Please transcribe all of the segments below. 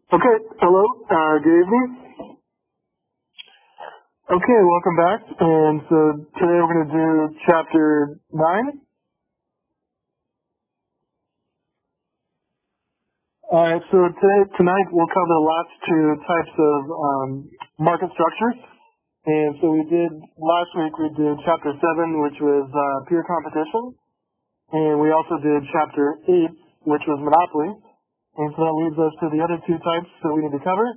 Okay, hello, good evening. Okay, welcome back. And so today we're going to do chapter 9. Alright, so tonight we'll cover the last two types of market structures. And so last week we did chapter 7, which was peer competition. And we also did chapter 8, which was monopoly. And so that leads us to the other two types that we need to cover,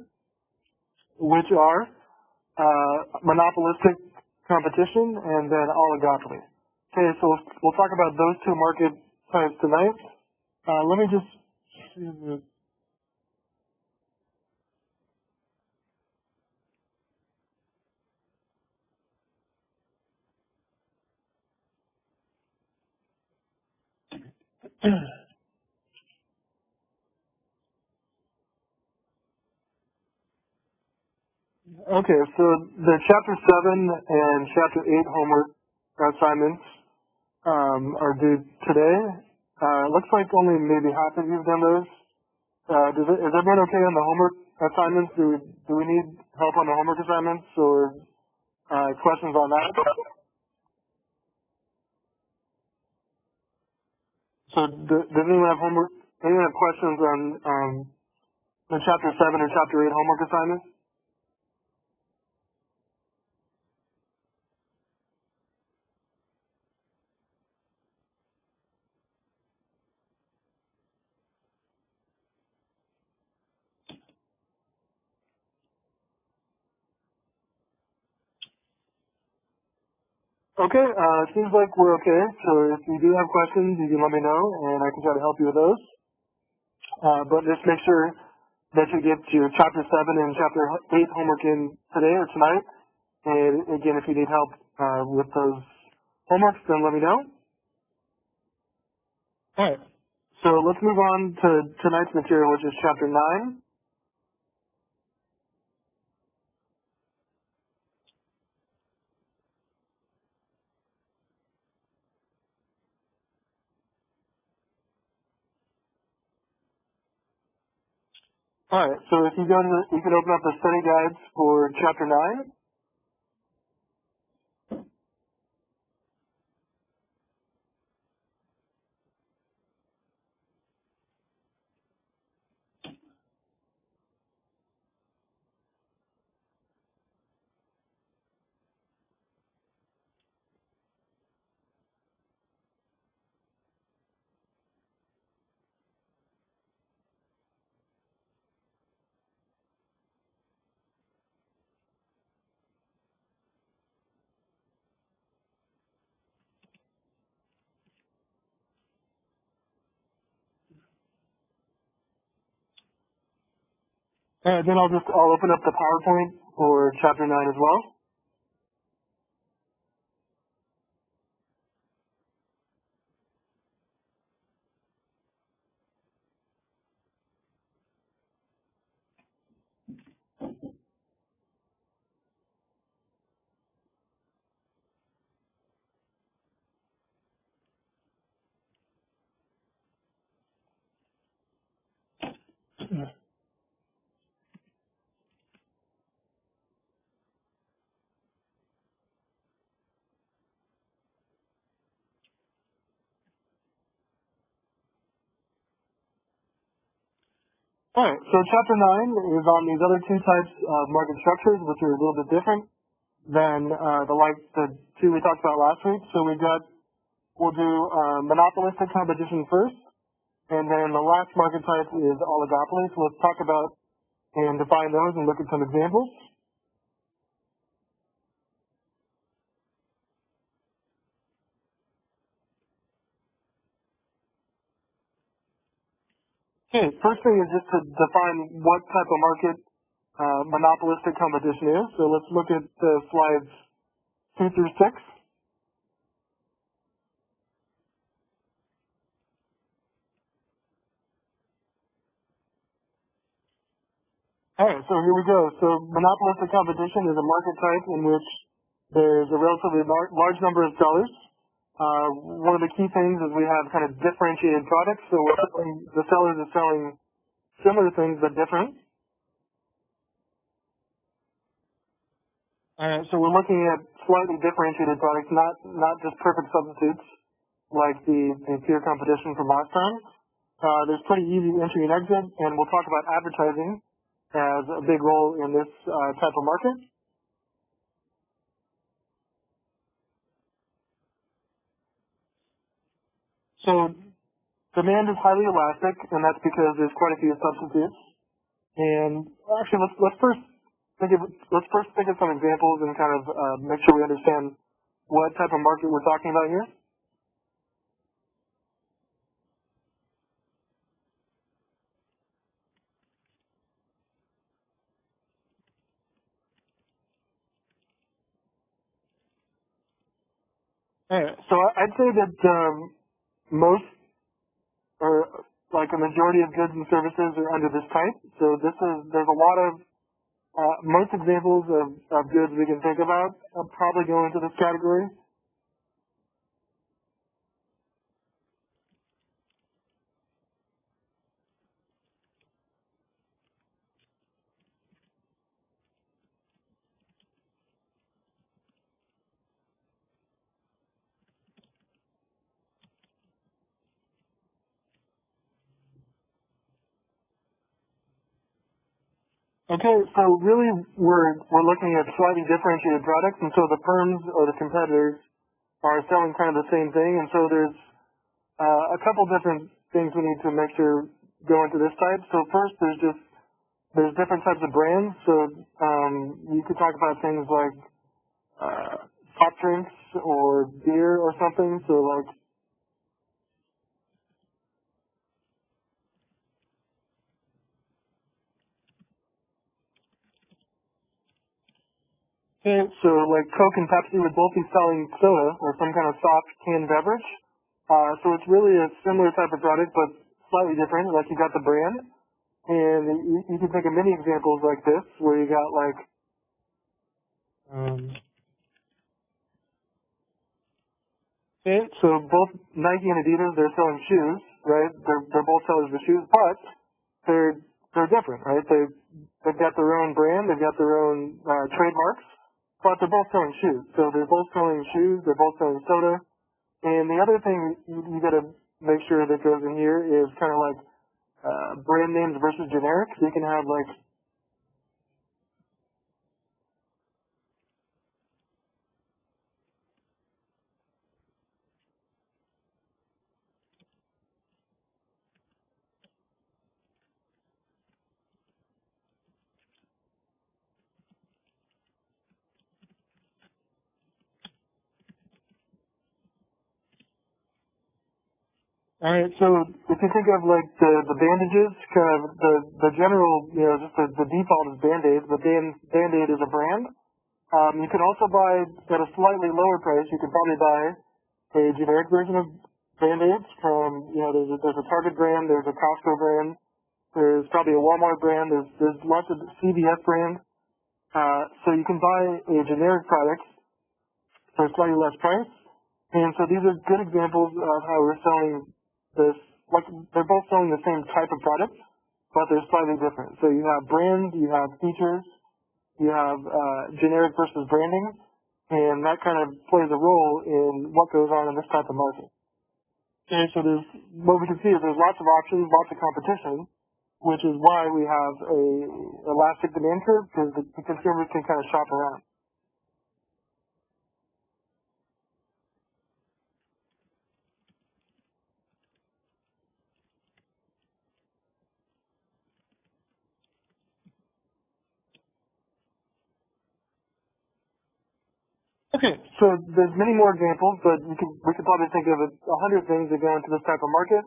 which are monopolistic competition and then oligopoly. Okay, so we'll talk about those two market types tonight. Let me just see the... Okay, so the chapter 7 and chapter 8 homework assignments are due today. Looks like only maybe half of you have done those. Is everyone okay on the homework assignments? Do we need help on the homework assignments or questions on that? So does anyone have homework? Anyone have questions on the chapter 7 or chapter 8 homework assignments? Okay, seems like we're okay. So if you do have questions, you can let me know, and I can try to help you with those. But just make sure that you get your chapter 7 and chapter 8 homework in today or tonight. And again, if you need help with those homeworks, then let me know. All right. So let's move on to tonight's material, which is chapter 9. All right. So if you you can open up the study guides for chapter 9. Then I'll open up the PowerPoint for chapter 9 as well. All right, so chapter 9 is on these other two types of market structures, which are a little bit different than the two we talked about last week. So we'll do monopolistic competition first, and then the last market type is oligopoly. So let's talk about and define those and look at some examples. Okay, first thing is just to define what type of market monopolistic competition is. So let's look at slides 2 through 6. All right, so here we go. So monopolistic competition is a market type in which there's a relatively large number of sellers. One of the key things is we have kind of differentiated products. So the sellers are selling similar things but different. So we're looking at slightly differentiated products, not just perfect substitutes like the peer competition from last time. There's pretty easy entry and exit, and we'll talk about advertising as a big role in this type of market. So demand is highly elastic, and that's because there's quite a few substitutes. And actually, let's first think of some examples and kind of make sure we understand what type of market we're talking about here. Alright, so I'd say that most, or like a majority of goods and services are under this type. So there's a lot of, most examples of goods we can think about probably go into this category. Okay, so really we're looking at slightly differentiated products, and so the firms or the competitors are selling kind of the same thing, and so there's a couple different things we need to make sure go into this type. So first, there's different types of brands. So you could talk about things like soft drinks or beer or something. So like okay, so like Coke and Pepsi would both be selling soda or some kind of soft canned beverage. So it's really a similar type of product, but slightly different. Like you got the brand, and you can think of many examples like this, where you got like, okay, so both Nike and Adidas, they're selling shoes, right? They're both sellers of shoes, but they're different, right? They've got their own brand, they've got their own trademarks, but they're both selling shoes. So they're both selling shoes, they're both selling soda. And the other thing you got to make sure that goes in here is kind of like brand names versus generics. You can have like all right, so if you think of like the bandages, kind of the general, just the default is Band-Aid, but Band-Aid is a brand. You can also buy at a slightly lower price. You can probably buy a generic version of Band-Aids from, there's a Target brand, there's a Costco brand, there's probably a Walmart brand, there's lots of CVS brands. So you can buy a generic product for a slightly less price. And so these are good examples of how we're selling this, like they're both selling the same type of product, but they're slightly different. So you have brands, you have features, you have generic versus branding, and that kind of plays a role in what goes on in this type of market. Okay, so what we can see is there's lots of options, lots of competition, which is why we have a elastic demand curve, because the consumers can kind of shop around. Okay, so there's many more examples, but we could probably think of 100 things that go into this type of market.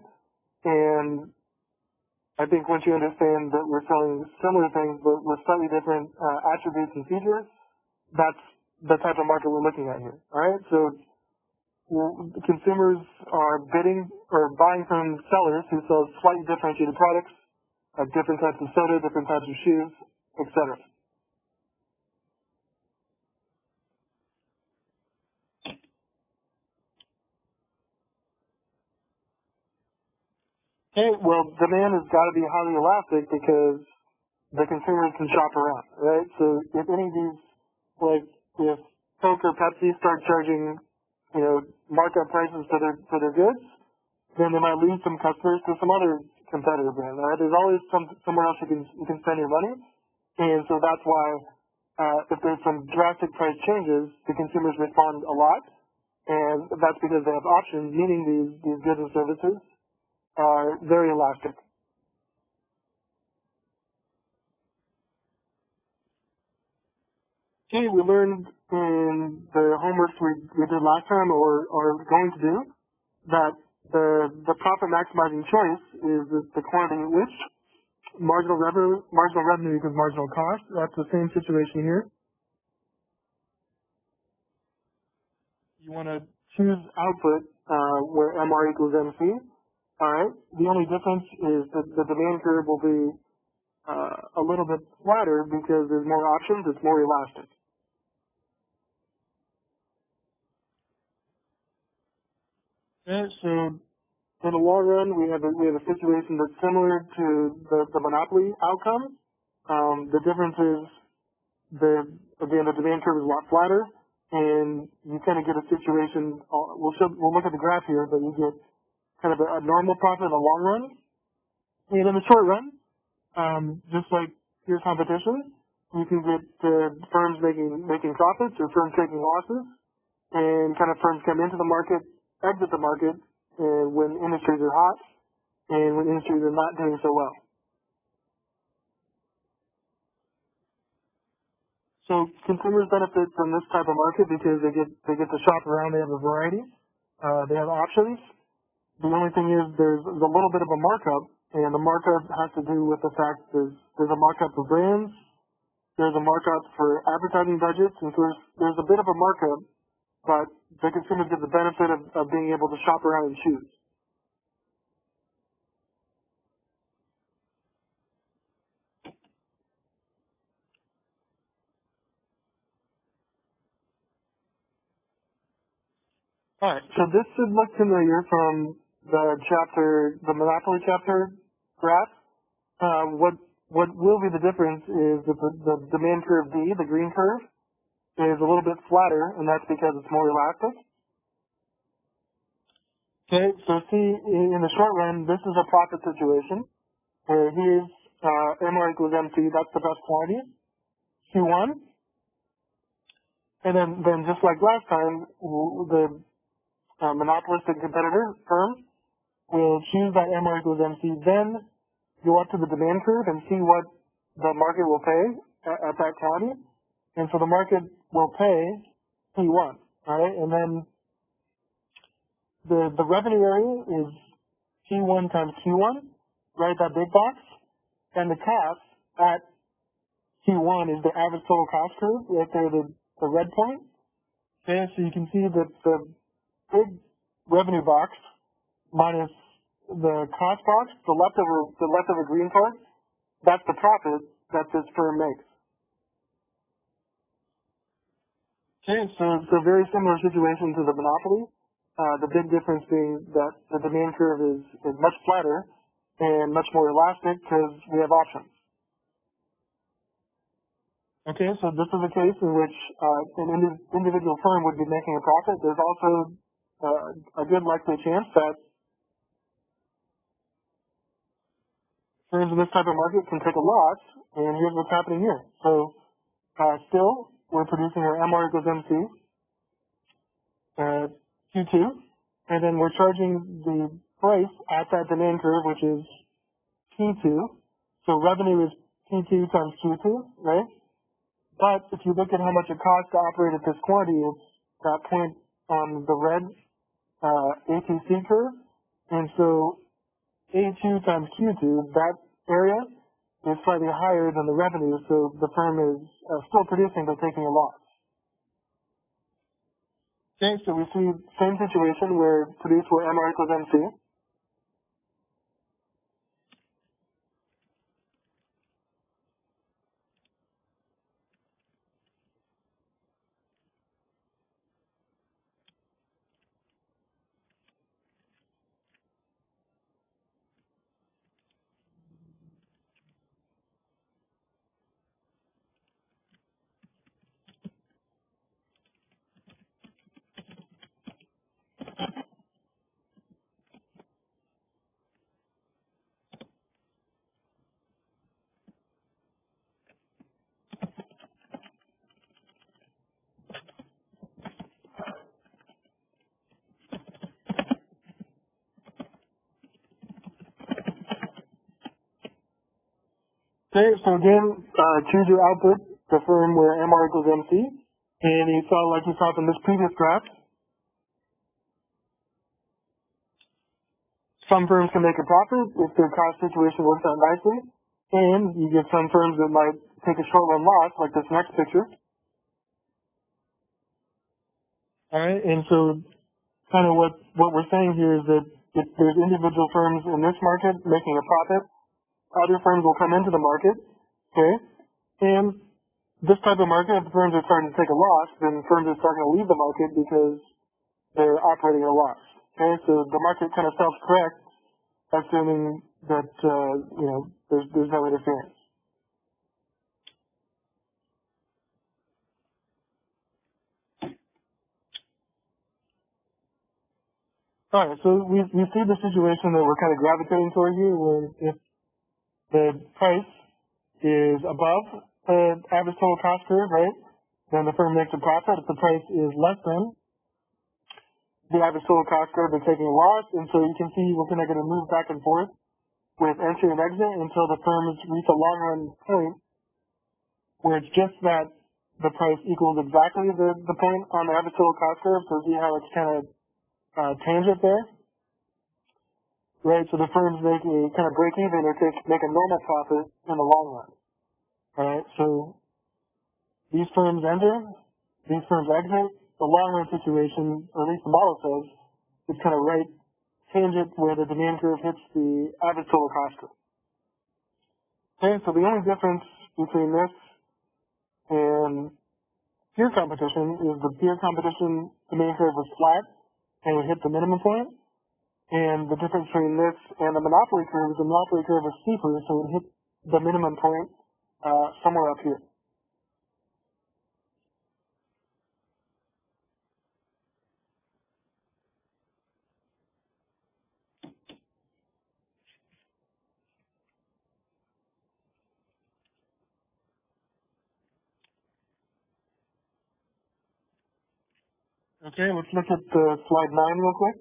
And I think once you understand that we're selling similar things, but with slightly different attributes and features, that's the type of market we're looking at here. All right, so consumers are bidding or buying from sellers who sell slightly differentiated products, different types of soda, different types of shoes, etc. Okay, well, demand has got to be highly elastic because the consumers can shop around, right? So if any of these, like if Coke or Pepsi start charging, markup prices for their goods, then they might lose some customers to some other competitor brand. Right? There's always somewhere else you can spend your money, and so that's why if there's some drastic price changes, the consumers respond a lot, and that's because they have options, meaning these goods and services are very elastic. Okay, we learned in the homework we did last time or are going to do that the profit maximizing choice is the quantity at which marginal revenue equals marginal cost. That's the same situation here. You want to choose output where MR equals MC. All right. The only difference is that the demand curve will be a little bit flatter because there's more options. It's more elastic. Okay, so in the long run, we have a situation that's similar to the monopoly outcome. The difference is the demand curve is a lot flatter, and you kind of get a situation. We'll look at the graph here, but you get kind of a normal profit in the long run, and in the short run, just like peer competition, you can get firms making profits or firms taking losses, and kind of firms come into the market, exit the market when industries are hot and when industries are not doing so well. So consumers benefit from this type of market because they get to shop around. They have a variety. They have options. The only thing is there's a little bit of a markup, and the markup has to do with the fact there's a markup for brands, there's a markup for advertising budgets, and so there's a bit of a markup, but the consumers get the benefit of being able to shop around and choose. All right, so this should look familiar from the Monopoly chapter graph. What will be the difference is that the demand curve D, the green curve, is a little bit flatter, and that's because it's more elastic. Okay, so see, in the short run, this is a profit situation, where here's MR equals MC, that's the best quantity, Q1. And then just like last time, the monopolistic competitor firm will choose that MR equals MC, then go up to the demand curve and see what the market will pay at that quantity. And so the market will pay P1, right? And then the revenue area is P1 times Q1, right? That big box. And the cost at Q1 is the average total cost curve, right there, the red point. Okay, so you can see that the big revenue box minus the cost box, the leftover green part, that's the profit that this firm makes. Okay, so very similar situation to the monopoly. The big difference being that the demand curve is much flatter and much more elastic because we have options. Okay, so this is a case in which an individual firm would be making a profit. There's also a good likely chance that firms in this type of market can take a loss, and here's what's happening here. So still, we're producing our MR equals MC, Q2, and then we're charging the price at that demand curve, which is P2. So revenue is P2 times Q2, right? But if you look at how much it costs to operate at this quantity, it's that point on the red ATC curve. And so A2 times Q2, that area is slightly higher than the revenue, so the firm is still producing but taking a loss. Okay, so we see same situation where produce where MR equals MC. Okay, so again, choose your output, the firm where MR equals MC, and you saw, like you saw from this previous graph, some firms can make a profit if their cost situation works out nicely, and you get some firms that might take a short run loss, like this next picture. Alright, and so kind of what we're saying here is that if there's individual firms in this market making a profit, other firms will come into the market, okay? And this type of market, if the firms are starting to take a loss, then firms are starting to leave the market because they're operating at a loss, okay? So the market kind of self-corrects, assuming that, there's no interference. Alright, so we see the situation that we're kind of gravitating toward here, where if the price is above the average total cost curve, right, then the firm makes a profit. If the price is less than the average total cost curve, they're taking a loss. And so you can see we're kind of going to move back and forth with entry and exit until the firms reach a long run point where it's just that the price equals exactly the point on the average total cost curve. So see how it's kind of tangent there? Right, so the firms make a kind of break even or make a normal profit in the long run. Alright, so these firms enter, these firms exit. The long run situation, or at least the model says, is kind of right tangent where the demand curve hits the average total cost curve. Okay, so the only difference between this and peer competition is the peer competition demand curve was flat and would hit the minimum point. And the difference between this and the monopoly curve is the monopoly curve is steeper, so it would hit the minimum point somewhere up here. Okay, let's look at slide 9 real quick.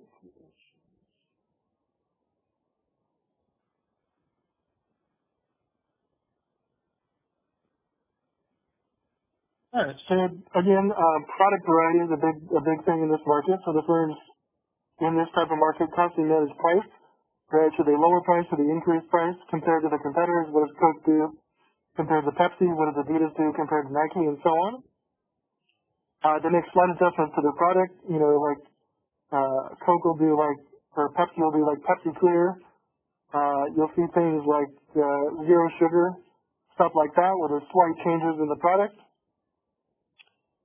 Alright, so again, product variety is a big thing in this market. So the firms in this type of market constantly manage price, right? Should they lower price, should they increase price compared to the competitors? What does Coke do compared to Pepsi? What does Adidas do compared to Nike, and so on? They make slight adjustments to their product. Like Coke will do or Pepsi will do like Pepsi Clear. You'll see things like zero sugar, stuff like that, where there's slight changes in the product.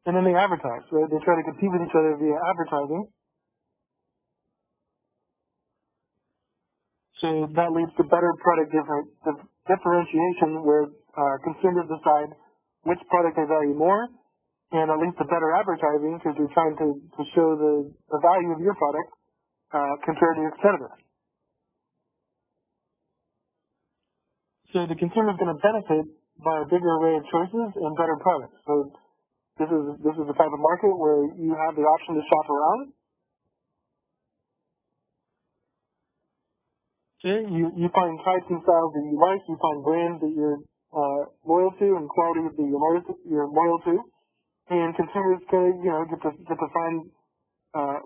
And then they advertise, right? They try to compete with each other via advertising. So that leads to better product differentiation where consumers decide which product they value more, and that leads to better advertising because you're trying to show the value of your product compared to your competitor. So the consumer is going to benefit by a bigger array of choices and better products. So this is the type of market where you have the option to shop around. Okay, you find types and styles that you like, you find brands that you're loyal to, and quality that you're loyal to, and consumers get to find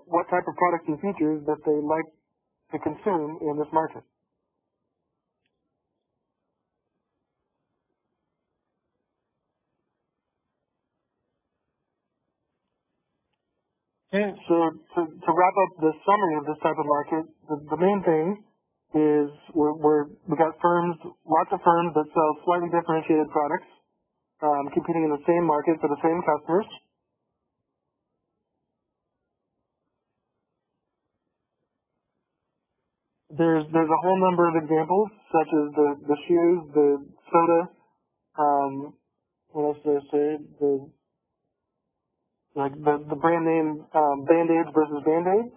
what type of products and features that they like to consume in this market. Okay, so to wrap up the summary of this type of market, the main thing is we got firms, lots of firms that sell slightly differentiated products, competing in the same market for the same customers. There's a whole number of examples, such as the shoes, the soda, what else did I say? The brand name Band-Aids versus Band-Aid.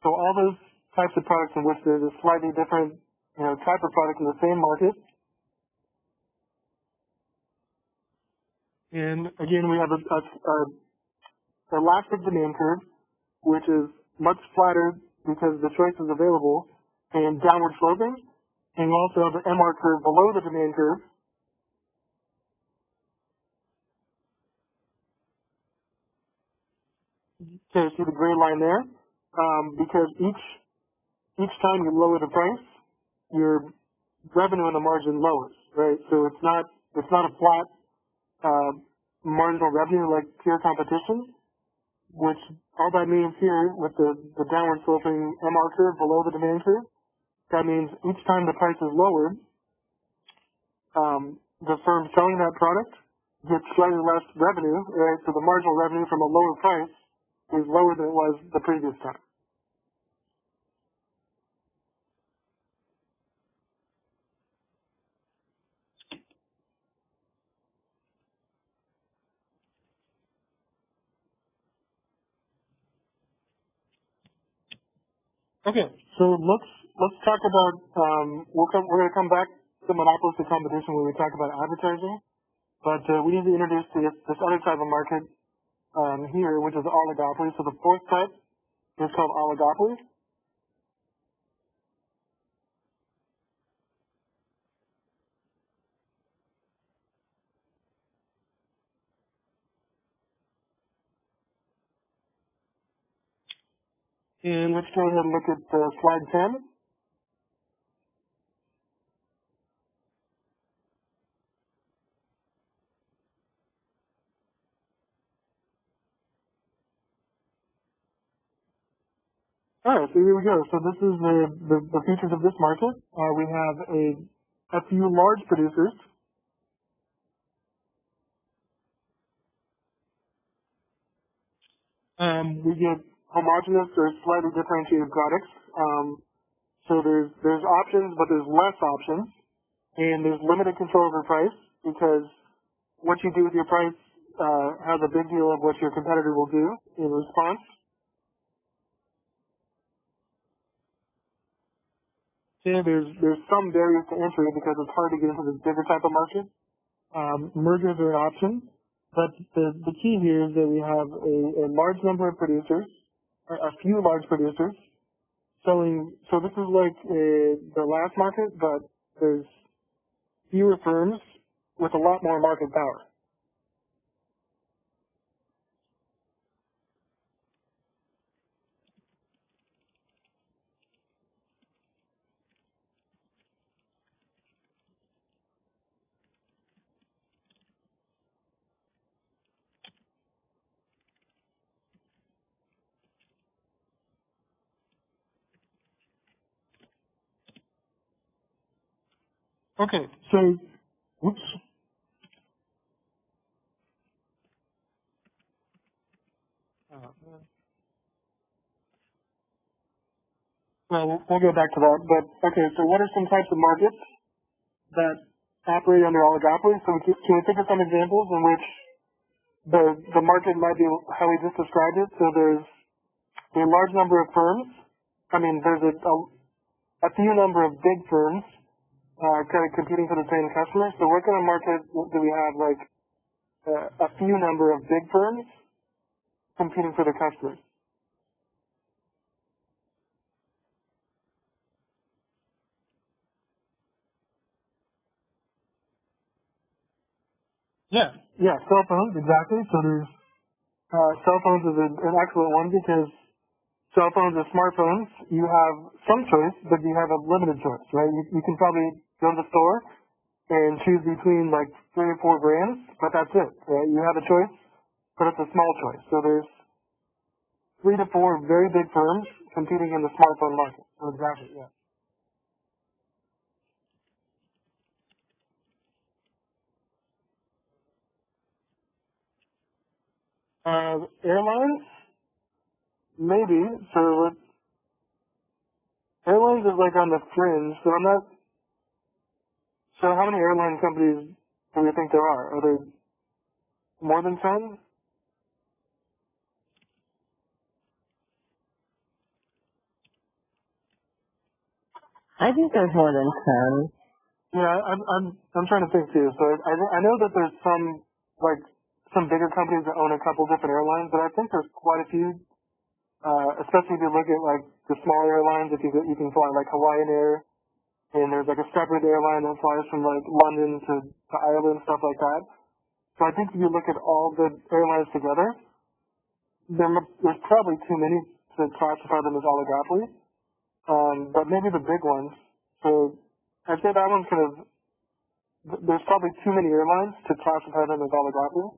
So all those types of products in which there's a slightly different type of product in the same market. And again, we have a elastic demand curve, which is much flatter because the choice is available and downward sloping. And you also have the MR curve below the demand curve, Okay, see the gray line there? Because each time you lower the price, your revenue and the margin lowers, right? So it's not a flat marginal revenue like pure competition, which all that means here with the downward sloping MR curve below the demand curve, that means each time the price is lowered, the firm selling that product gets slightly less revenue, right? So the marginal revenue from a lower price is lower than it was the previous time. Okay, so let's talk about we're going to come back to monopolistic competition when we talk about advertising, but we need to introduce this other type of market here, which is oligopoly. So the fourth type is called oligopoly. And let's go ahead and look at slide 10. All right, so here we go. So this is the features of this market. We have a few large producers. We get homogeneous or slightly differentiated products. So there's options, but there's less options, and there's limited control over price because what you do with your price has a big deal of what your competitor will do in response. Yeah, there's some barriers to entry because it's hard to get into this bigger type of market. Mergers are an option, but the key here is that we have a large number of producers, a few large producers selling. So this is like the last market, but there's fewer firms with a lot more market power. Okay, so whoops. Well, we'll go back to that. But okay, so what are some types of markets that operate under oligopoly? So can we think of some examples in which the market might be how we just described it? So there's a large number of firms. I mean, there's a few number of big firms kind of competing for the same customer. So what kind of market do we have? Like a few number of big firms competing for the customers. Yeah, cell phones, exactly. So there's cell phones is an excellent one because cell phones or smartphones, you have some choice, but you have a limited choice, right? You can probably go to the store and choose between like 3 or 4 brands, but that's it, right? You have a choice, but it's a small choice. So there's 3 to 4 very big firms competing in the smartphone market. So exactly, yeah. Airlines, maybe. So airlines is like on the fringe. So I'm not. So how many airline companies do you think there are? Are there more than 10? I think there's more than 10. Yeah, I'm trying to think too. So I know that there's some bigger companies that own a couple different airlines, but I think there's quite a few. Especially if you look at like the smaller airlines, if you can fly like Hawaiian Air, and there's like a separate airline that flies from like London to Ireland, stuff like that. So I think if you look at all the airlines together, there's probably too many to classify them as oligopoly, but maybe the big ones. So I'd say that one's kind of, there's probably too many airlines to classify them as oligopoly.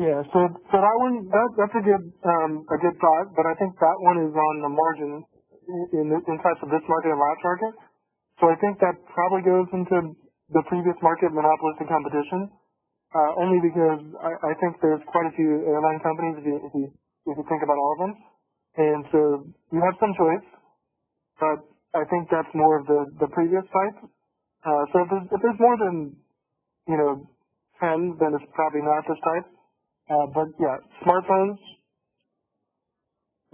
Yeah, so that one, that's a good thought, but I think that one is on the margin in types of this market and last market. So I think that probably goes into the previous market, monopolistic competition, only because I think there's quite a few airline companies if you think about all of them. And so you have some choice, but I think that's more of the previous type. So if there's more than, 10, then it's probably not this type. But yeah, smartphones.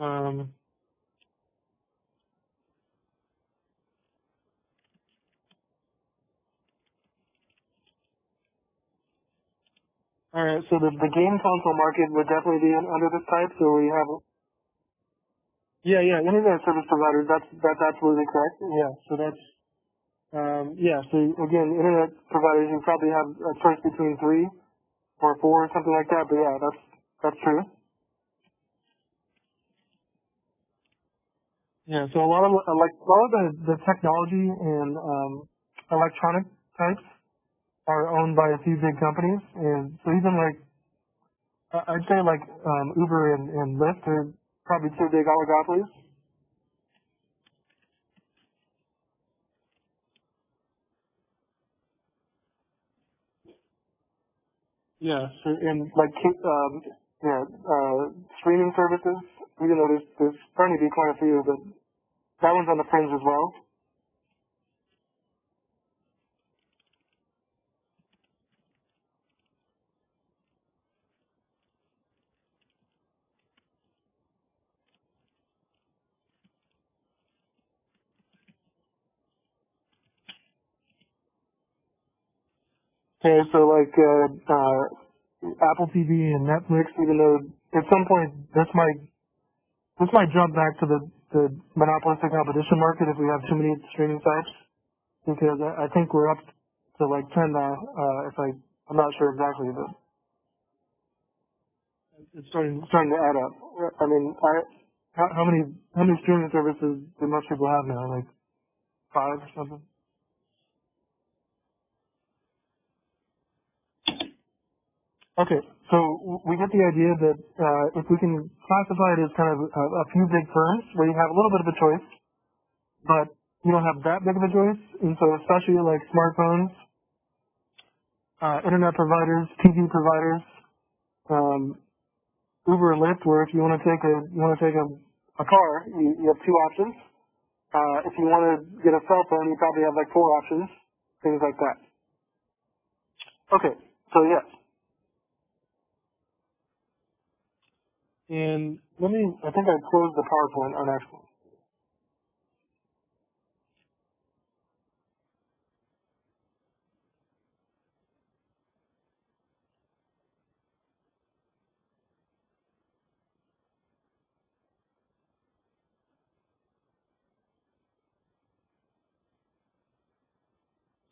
Um, all right, so the game console market would definitely be under this type. So we have, yeah, internet service providers. That's absolutely correct. Yeah, so that's yeah. So again, internet providers, you probably have a choice between 3 or 4 or something like that. But yeah, that's true. Yeah, so a lot of the technology and electronic types are owned by a few big companies, and so even like I'd say like Uber and Lyft are probably 2 big oligopolies. Yeah, so and like streaming services, even though there's starting to be quite a few, but that one's on the fringe as well. Okay, so like Apple TV and Netflix, even though at some point this might jump back to the monopolistic competition market if we have too many streaming sites, because I think we're up to like 10 now. I'm not sure exactly, but it's starting to add up. I mean, how many streaming services do most people have now? Like 5 or something? Okay, so we get the idea that if we can classify it as kind of a few big firms where you have a little bit of a choice, but you don't have that big of a choice, and so especially like smartphones, internet providers, TV providers, um, Uber and Lyft, where if you want to take a car, you have 2 options. If you want to get a cell phone, you probably have like 4 options, things like that. Okay, so yes. And I think I closed the PowerPoint on Excel.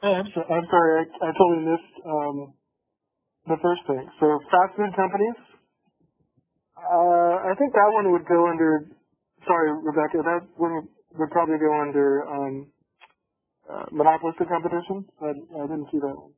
Oh, I'm sorry, I totally missed the first thing. So fast food companies, I think that one would go under, sorry, Rebecca, that one would probably go under monopolistic competition. I didn't see that one.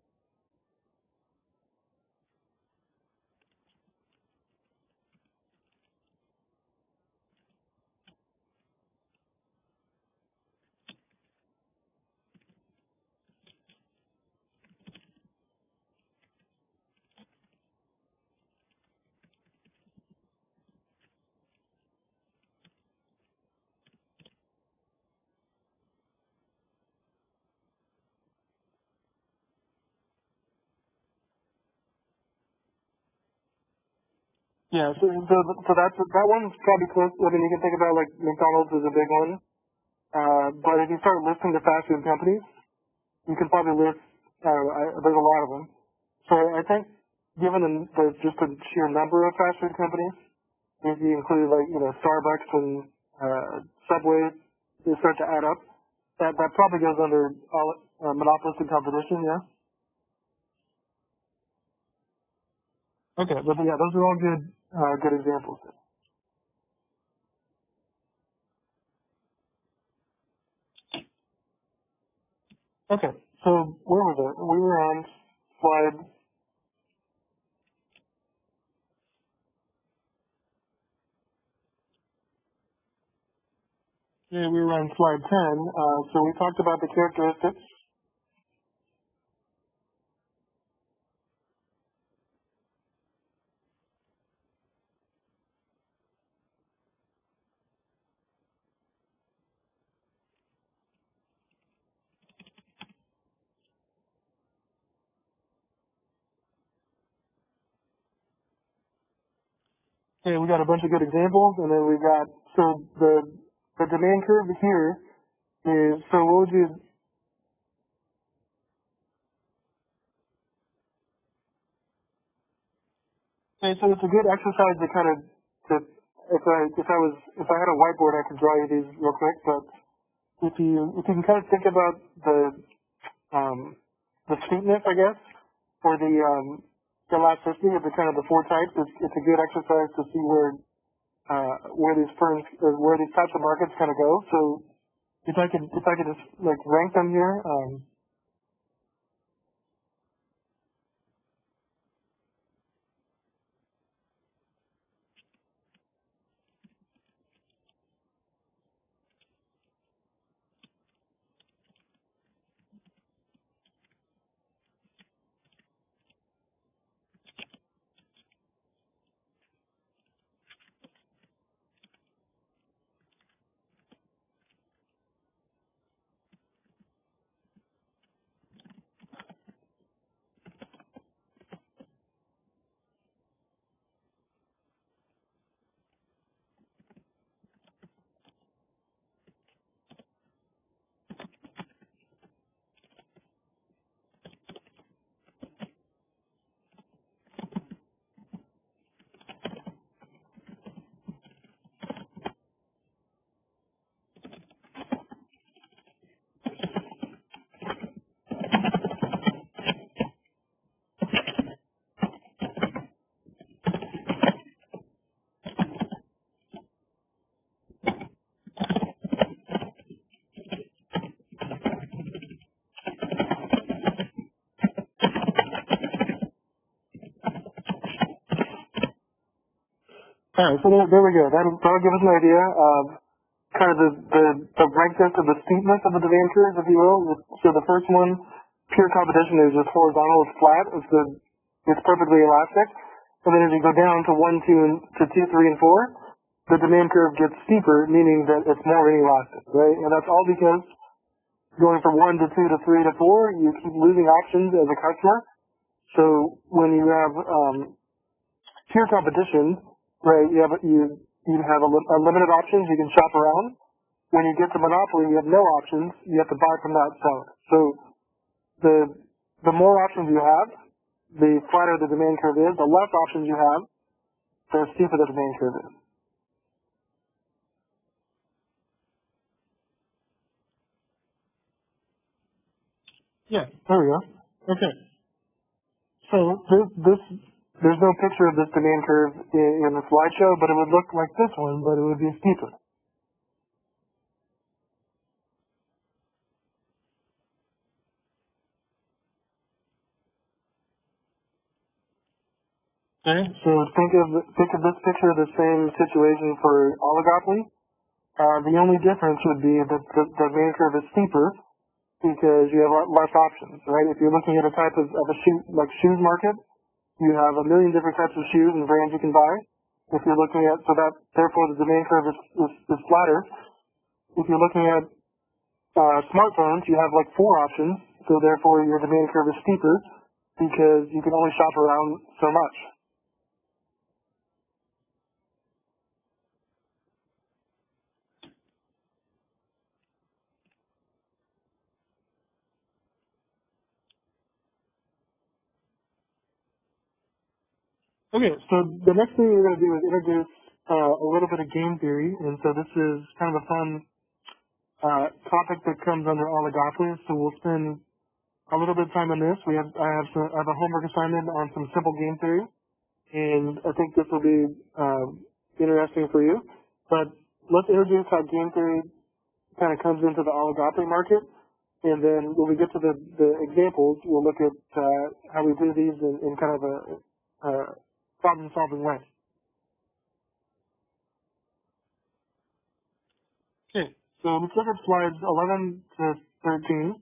Yeah, so that one's probably close. I mean, you can think about like McDonald's is a big one, but if you start listing the fast food companies, you can probably list. There's a lot of them. So I think, given just the sheer number of fast food companies, if you include like Starbucks and Subway, they start to add up. That probably goes under monopolistic competition. Yeah. Okay, but yeah, those are all good examples. Okay, so where was it? We were on slide. Yeah, we were on slide 10. So we talked about the characteristics. Okay, we got a bunch of good examples, and then we got the demand curve here is what would you? Okay, so it's a good exercise to kind of if I had a whiteboard I could draw you these real quick, but if you can kind of think about the steepness, I guess, or the elasticity of the kind of the four types, it's a good exercise to see where these firms or where these types of markets kind of go. So if I could just like rank them here. All right, so there we go. That'll give us an idea of kind of the rankness of the steepness of the demand curve, if you will. So the first one, pure competition, is just horizontal, it's flat, it's perfectly elastic. And then as you go down to 1, 2, 3, and 4, the demand curve gets steeper, meaning that it's more inelastic, right? And that's all because going from 1 to 2 to 3 to 4, you keep losing options as a customer. So when you have pure competition, right, you have unlimited options. You can shop around. When you get to monopoly, you have no options. You have to buy from that seller. So the more options you have, the flatter the demand curve is. The less options you have, the steeper the demand curve is. Yeah, there we go. Okay. So there's no picture of this demand curve in the slideshow, but it would look like this one, but it would be steeper. Okay. So think of this picture, the same situation for oligopoly. The only difference would be that the demand curve is steeper because you have less options, right? If you're looking at a type of a shoes market, you have a million different types of shoes and brands you can buy. If you're looking at, therefore the demand curve is flatter. If you're looking at smartphones, you have like 4 options, so therefore your demand curve is steeper because you can only shop around so much. Okay, so the next thing we're going to do is introduce a little bit of game theory, and so this is kind of a fun topic that comes under oligopolies. So we'll spend a little bit of time on this. I have a homework assignment on some simple game theory, and I think this will be interesting for you. But let's introduce how game theory kind of comes into the oligopoly market, and then when we get to the examples, we'll look at how we do these in kind of a problem-solving way. Okay, so let's look at slides 11 to 13.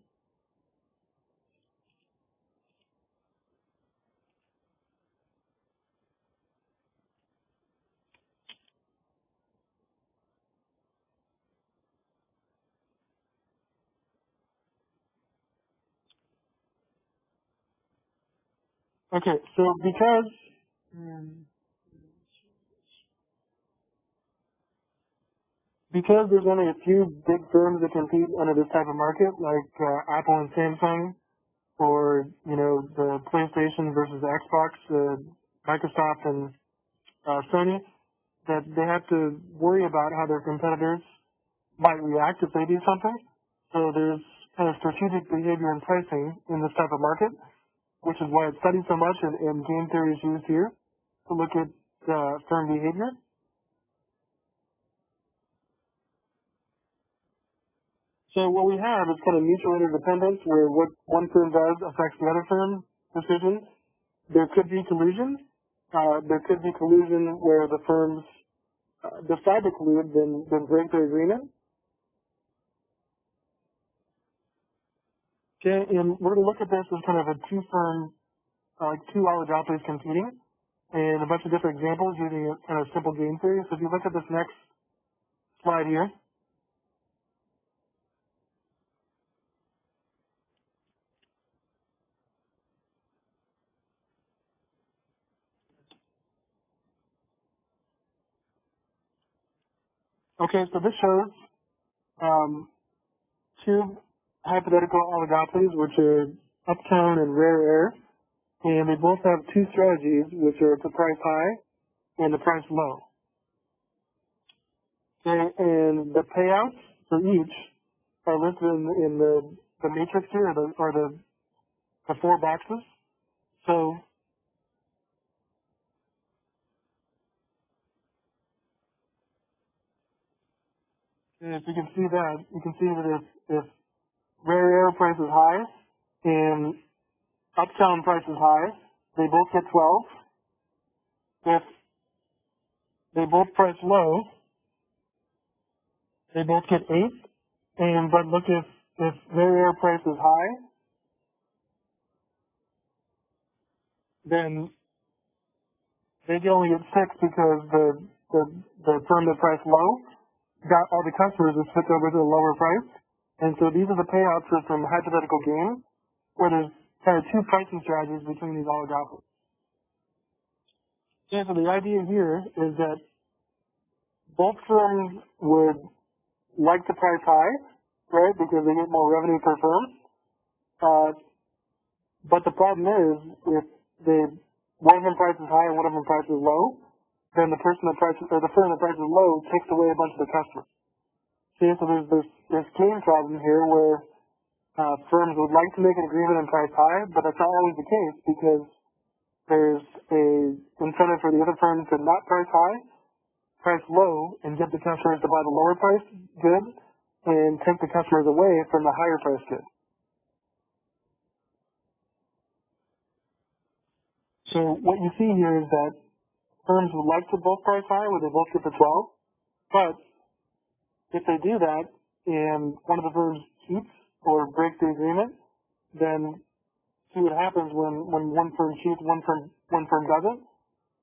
Okay, so because there's only a few big firms that compete under this type of market, like Apple and Samsung, or the PlayStation versus the Xbox, Microsoft and Sony, that they have to worry about how their competitors might react if they do something. So there's kind of strategic behavior and pricing in this type of market, which is why it's studied so much, and game theory is used here to look at firm behavior. So what we have is kind of mutual interdependence, where what one firm does affects the other firm's decisions. There could be collusion. There could be collusion where the firms decide to collude, then break their agreement. Okay, and we're going to look at this as kind of a two-firm, like two oligopolies competing, and a bunch of different examples using a kind of simple game theory. So if you look at this next slide here, okay, so this shows two hypothetical oligopolies, which are Uptown and Rare Air, and they both have two strategies, which are the price high and the price low. Okay, and the payouts for each are listed in the matrix here, or the four boxes. So if you can see that, you can see that if Rare Air price is high and Uptown price is high, they both get 12. If they both price low, they both get 8. But look, if Rare Air price is high, then they only get 6 because the firm that priced low got all the customers to switch over to the lower price. And so these are the payouts for some hypothetical game where there's kind of two pricing strategies between these oligopolies. Okay, so the idea here is that both firms would like to price high, right, because they get more revenue per firm. But the problem is, if one of them prices high and one of them prices low, then the firm that prices low takes away a bunch of the customers. See, so there's this game problem here where firms would like to make an agreement and price high, but that's not always the case because there's a incentive for the other firm to not price high, price low, and get the customers to buy the lower price good, and take the customers away from the higher price good. So what you see here is that firms would like to both price high, where they both get the 12, but if they do that and one of the firms cheats or breaks the agreement, then see what happens when one firm cheats, one firm doesn't.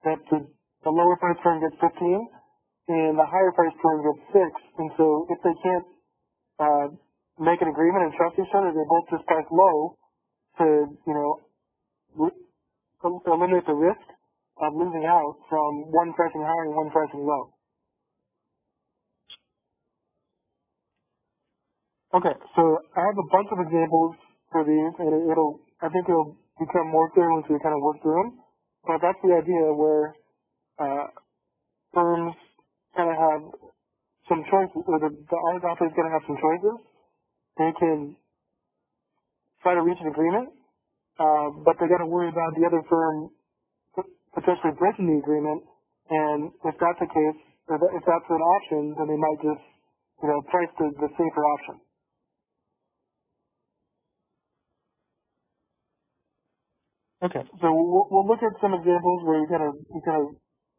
That the lower price firm gets 15 and the higher price firm gets 6. And so if they can't make an agreement and trust each other, they both just price low to eliminate the risk of losing out from one pricing high and one pricing low. Okay, so I have a bunch of examples for these, and I think it'll become more clear once we kind of work through them. but that's the idea where firms kind of have some choices, or the oligopoly is going to have some choices. They can try to reach an agreement, but they're going to worry about the other firm potentially breaking the agreement. And if that's the case, or if that's an option, then they might just, price the safer option. Okay, so we'll look at some examples where you kind of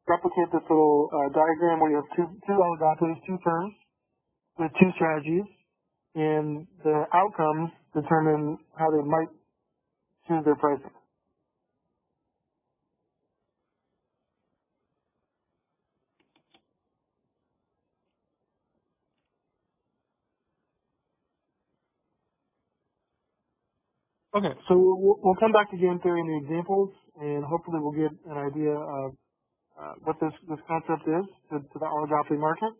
replicate this little diagram where you have two oligopolies, two firms with two strategies, and the outcomes determine how they might choose their pricing. Okay, so we'll come back to game theory in the examples, and hopefully we'll get an idea of what this concept is to the oligopoly market.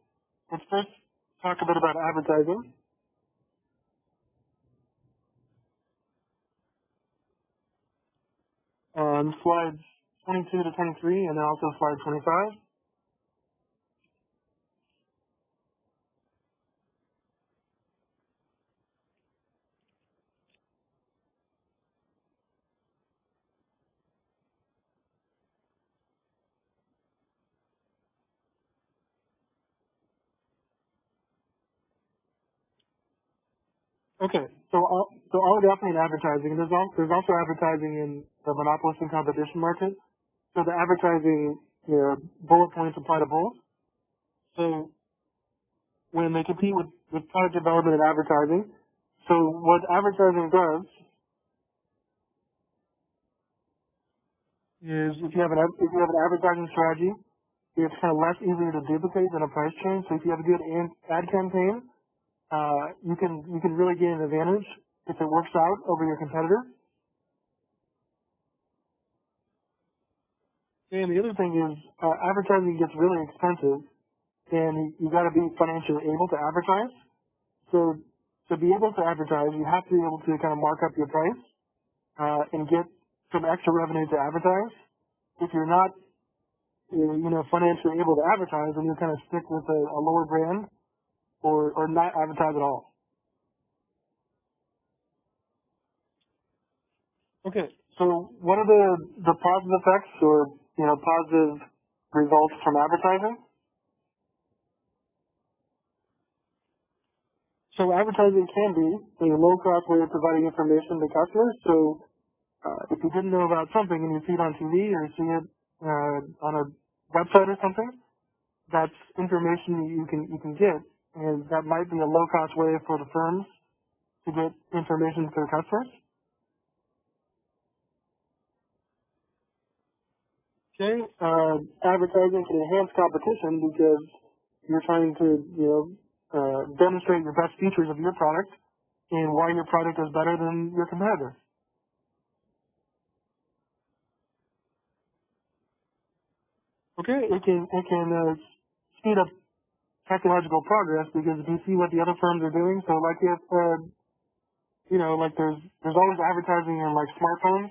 Let's first talk a bit about advertising. On slides 22 to 23, and then also slide 25. Okay, so oligopoly and advertising. There's also advertising in the monopolistic competition market. So the advertising bullet points apply to both. So when they compete with product development and advertising, so what advertising does is if you have an advertising strategy, it's kind of less easier to duplicate than a price change. So if you have a good ad campaign, you can really gain an advantage if it works out over your competitor. And the other thing is advertising gets really expensive, and you got to be financially able to advertise. So to be able to advertise, you have to be able to kind of mark up your price and get some extra revenue to advertise. If you're not, financially able to advertise, then you kind of stick with a lower brand or not advertise at all. Okay, so what are the positive effects or positive results from advertising? So advertising can be a low-cost way of providing information to customers. So if you didn't know about something and you see it on TV or see it on a website or something, that's information you can get, and that might be a low-cost way for the firms to get information to their customers. Okay, advertising can enhance competition because you're trying to demonstrate the best features of your product and why your product is better than your competitor. Okay, it can speed up technological progress because if you see what the other firms are doing, so like if like there's always advertising in like smartphones.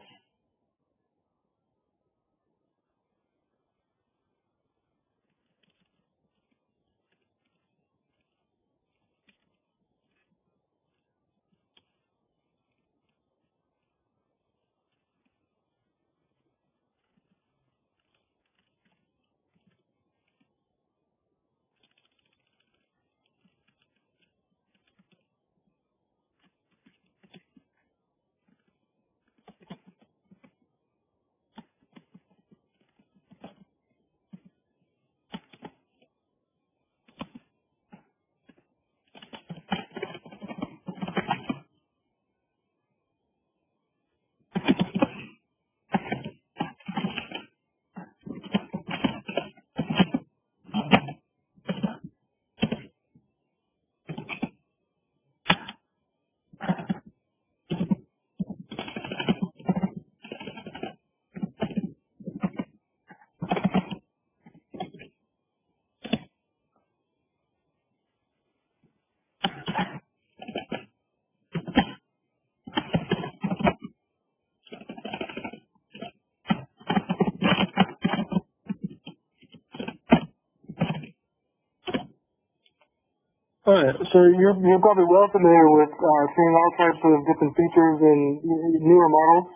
Alright, so you're probably well familiar with seeing all types of different features in newer models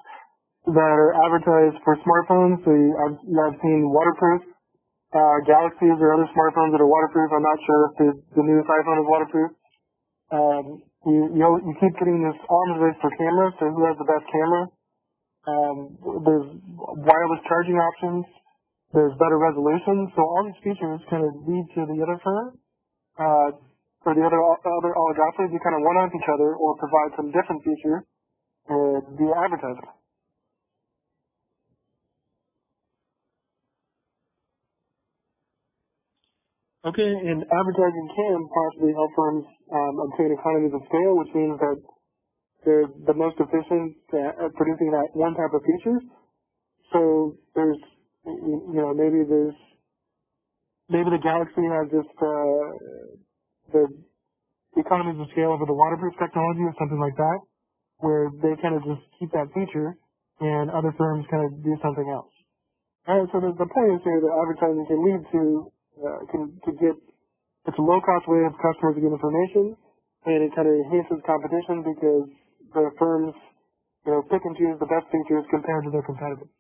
that are advertised for smartphones. So I've seen waterproof Galaxies or other smartphones that are waterproof. I'm not sure if the newest iPhone is waterproof. You keep getting this arms race for cameras, so who has the best camera. There's wireless charging options. There's better resolution. So all these features kind of lead to the other firm, or the other oligopolies. You kind of one-up each other or provide some different feature via advertising. Okay, and advertising can possibly help firms obtain economies of scale, which means that they're the most efficient at producing that one type of feature. So there's, maybe the Galaxy has just the economies of scale over the waterproof technology or something like that, where they kind of just keep that feature and other firms kind of do something else. All right, so the point is here that advertising can lead to it's a low-cost way of customers to get information, and it kind of enhances competition because the firms, pick and choose the best features compared to their competitors.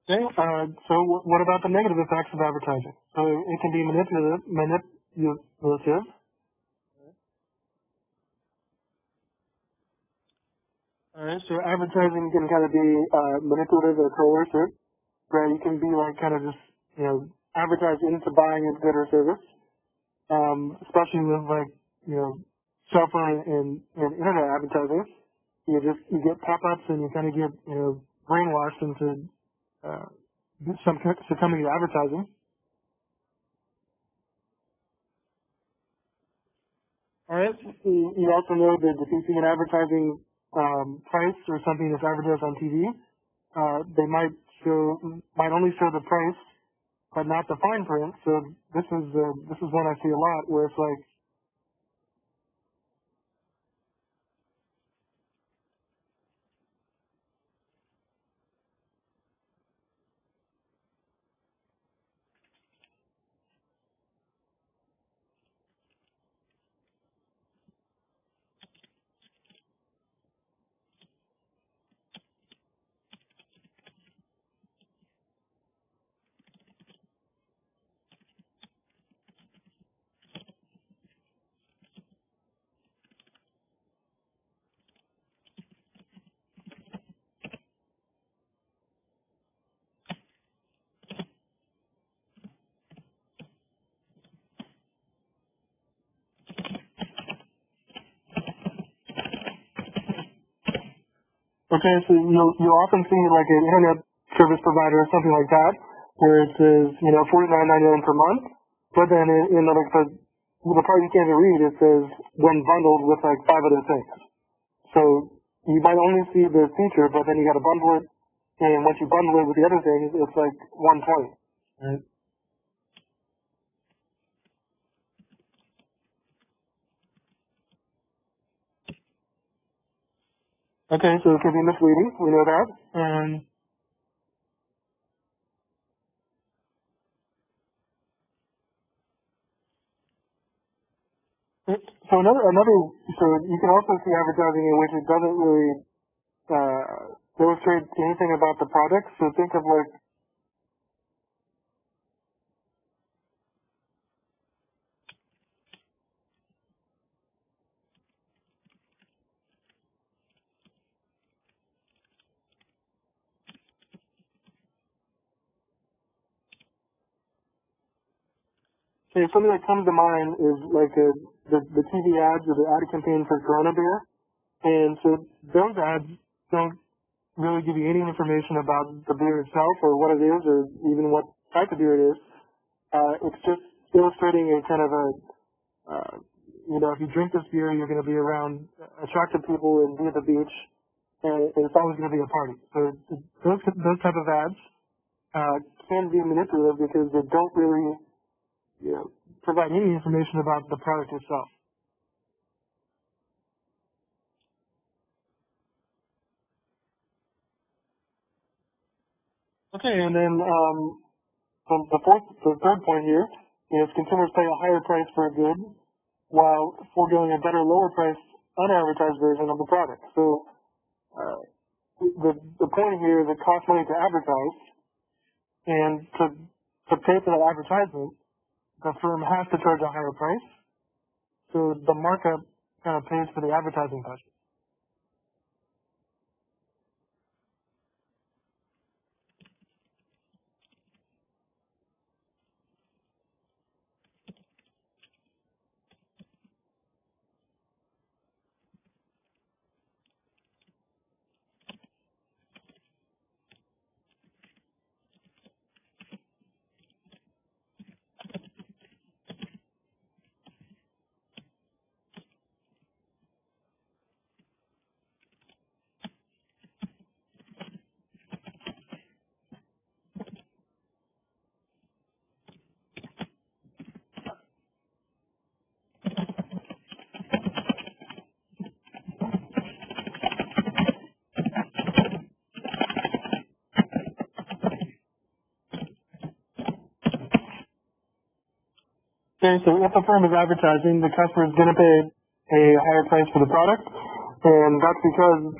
Okay, so what about the negative effects of advertising? So it can be manipulative. Alright, so advertising can kind of be manipulative or coercive, where you can be like kind of just, advertise into buying a good or service, especially with like, cell phone and internet advertising. You get pop-ups and you kind of get, brainwashed into succumbing to advertising. Alright, you also know that if you see an advertising price or something that's advertised on TV, they might only show the price, but not the fine print. So this is one I see a lot, where it's like, okay, so you'll often see like an internet service provider or something like that, where it says, $49.99 per month, but then the part you can't even read, it says when bundled with like 5 other things. So you might only see the feature, but then you got to bundle it, and once you bundle it with the other things, it's like 120. Right? Okay, so it can be misleading. We know that. So you can also see advertising in which it doesn't really illustrate anything about the product. So think of like, say something that comes to mind is like the TV ads or the ad campaign for Corona beer. And so those ads don't really give you any information about the beer itself or what it is or even what type of beer it is. It's just illustrating a kind of if you drink this beer, you're going to be around attractive people and be at the beach, and it's always going to be a party. So those type of ads can be manipulative because they don't really provide any information about the product itself. Okay, and then the third point here is consumers pay a higher price for a good while foregoing a better, lower price, unadvertised version of the product. So the point here is it costs money to advertise, and to pay for that advertisement, the firm has to charge a higher price. So the markup kind of pays for the advertising budget. Okay, so if the firm is advertising, the customer is going to pay a higher price for the product, and that's because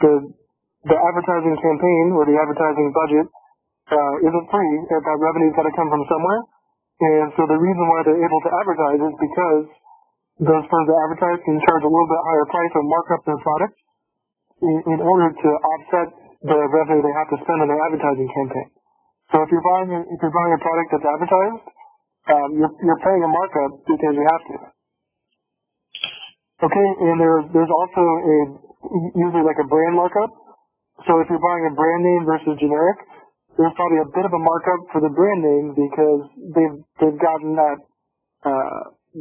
the advertising campaign or the advertising budget isn't free. That revenue's got to come from somewhere, and so the reason why they're able to advertise is because those firms that advertise can charge a little bit higher price or mark up their product in order to offset the revenue they have to spend on their advertising campaign. So if you're buying a product that's advertised, you're paying a markup because you have to. Okay, and there's also usually like a brand markup. So if you're buying a brand name versus generic, there's probably a bit of a markup for the brand name because they've gotten that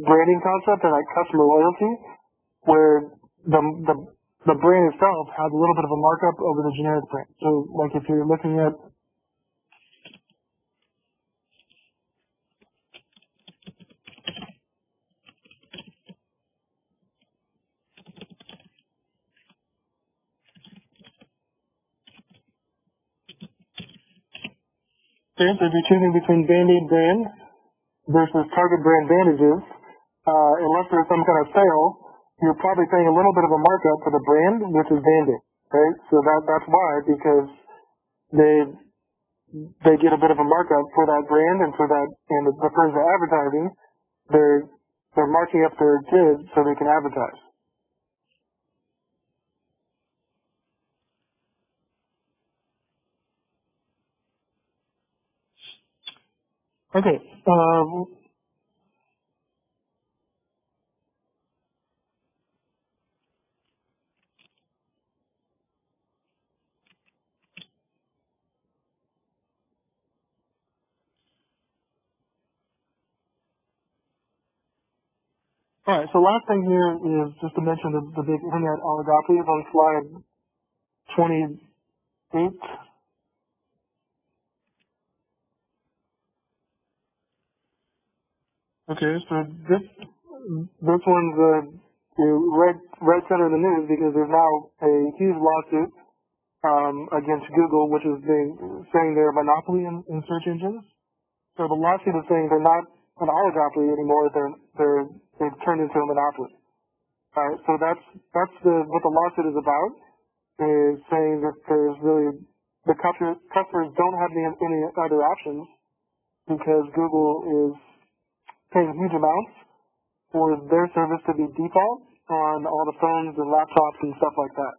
branding concept and that customer loyalty, where the brand itself has a little bit of a markup over the generic brand. So like if you're looking at so if you're choosing between Band-Aid brand versus Target brand bandages, unless there's some kind of sale, you're probably paying a little bit of a markup for the brand, which is Band-Aid, right? So that's why, because they get a bit of a markup for that brand and for that, and the firms that are advertising, they're marking up their goods so they can advertise. Okay. All right. So last thing here is just to mention the big internet oligopoly on slide 28. Okay. So this one's red center in the news because there's now a huge lawsuit against Google, which is saying they're a monopoly in search engines. So the lawsuit is saying they're not an oligopoly anymore. They've turned into a monopoly. So that's what the lawsuit is about, is saying that there's really the customers don't have any other options because Google is paying huge amounts for their service to be default on all the phones and laptops and stuff like that.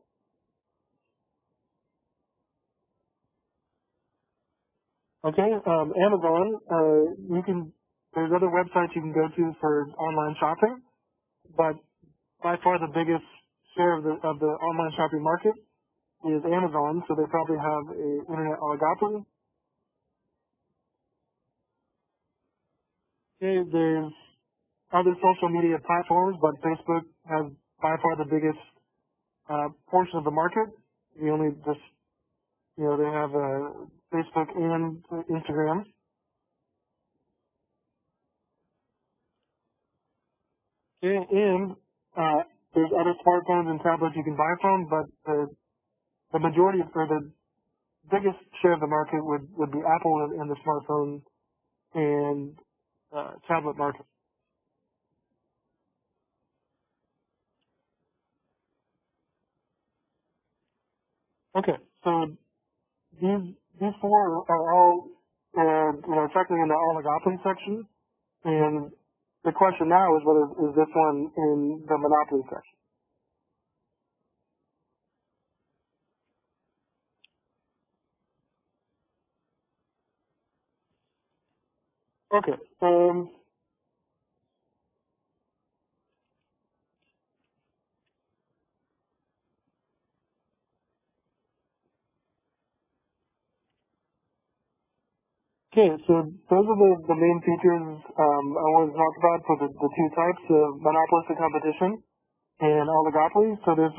Okay, Amazon, there's other websites you can go to for online shopping, but by far the biggest share of the online shopping market is Amazon, so they probably have an internet oligopoly. Okay, there's other social media platforms, but Facebook has by far the biggest portion of the market. They have Facebook and Instagram. And there's other smartphones and tablets you can buy from, but the majority of biggest share of the market would be Apple in the smartphone and tablet market. Okay, so these four are all technically in the oligopoly section, and the question now is whether is this one in the monopoly section. Okay. Okay, so those are the main features I wanted to talk about for the two types of monopolistic competition and oligopoly. So there's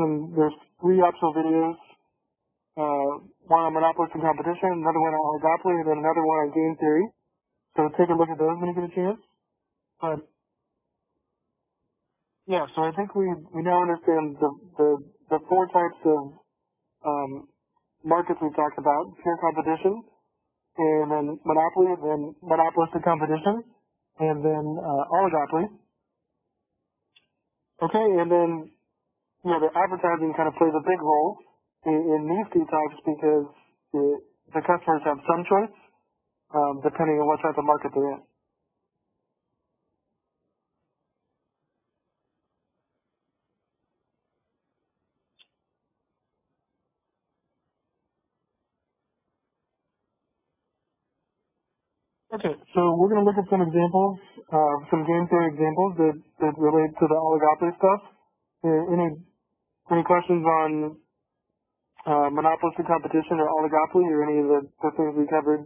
three optional videos, one on monopolistic competition, another one on oligopoly, and then another one on game theory. So take a look at those when you get a chance. But yeah, so I think we now understand the four types of markets we talked about: pure competition, and then monopoly, then monopolistic competition, and then oligopoly. Okay, and then the advertising kind of plays a big role in these two types because the customers have some choice depending on what type of market they're in. Okay, so we're going to look at some examples, some game theory examples that relate to the oligopoly stuff. Any questions on monopolistic competition or oligopoly or any of the things we covered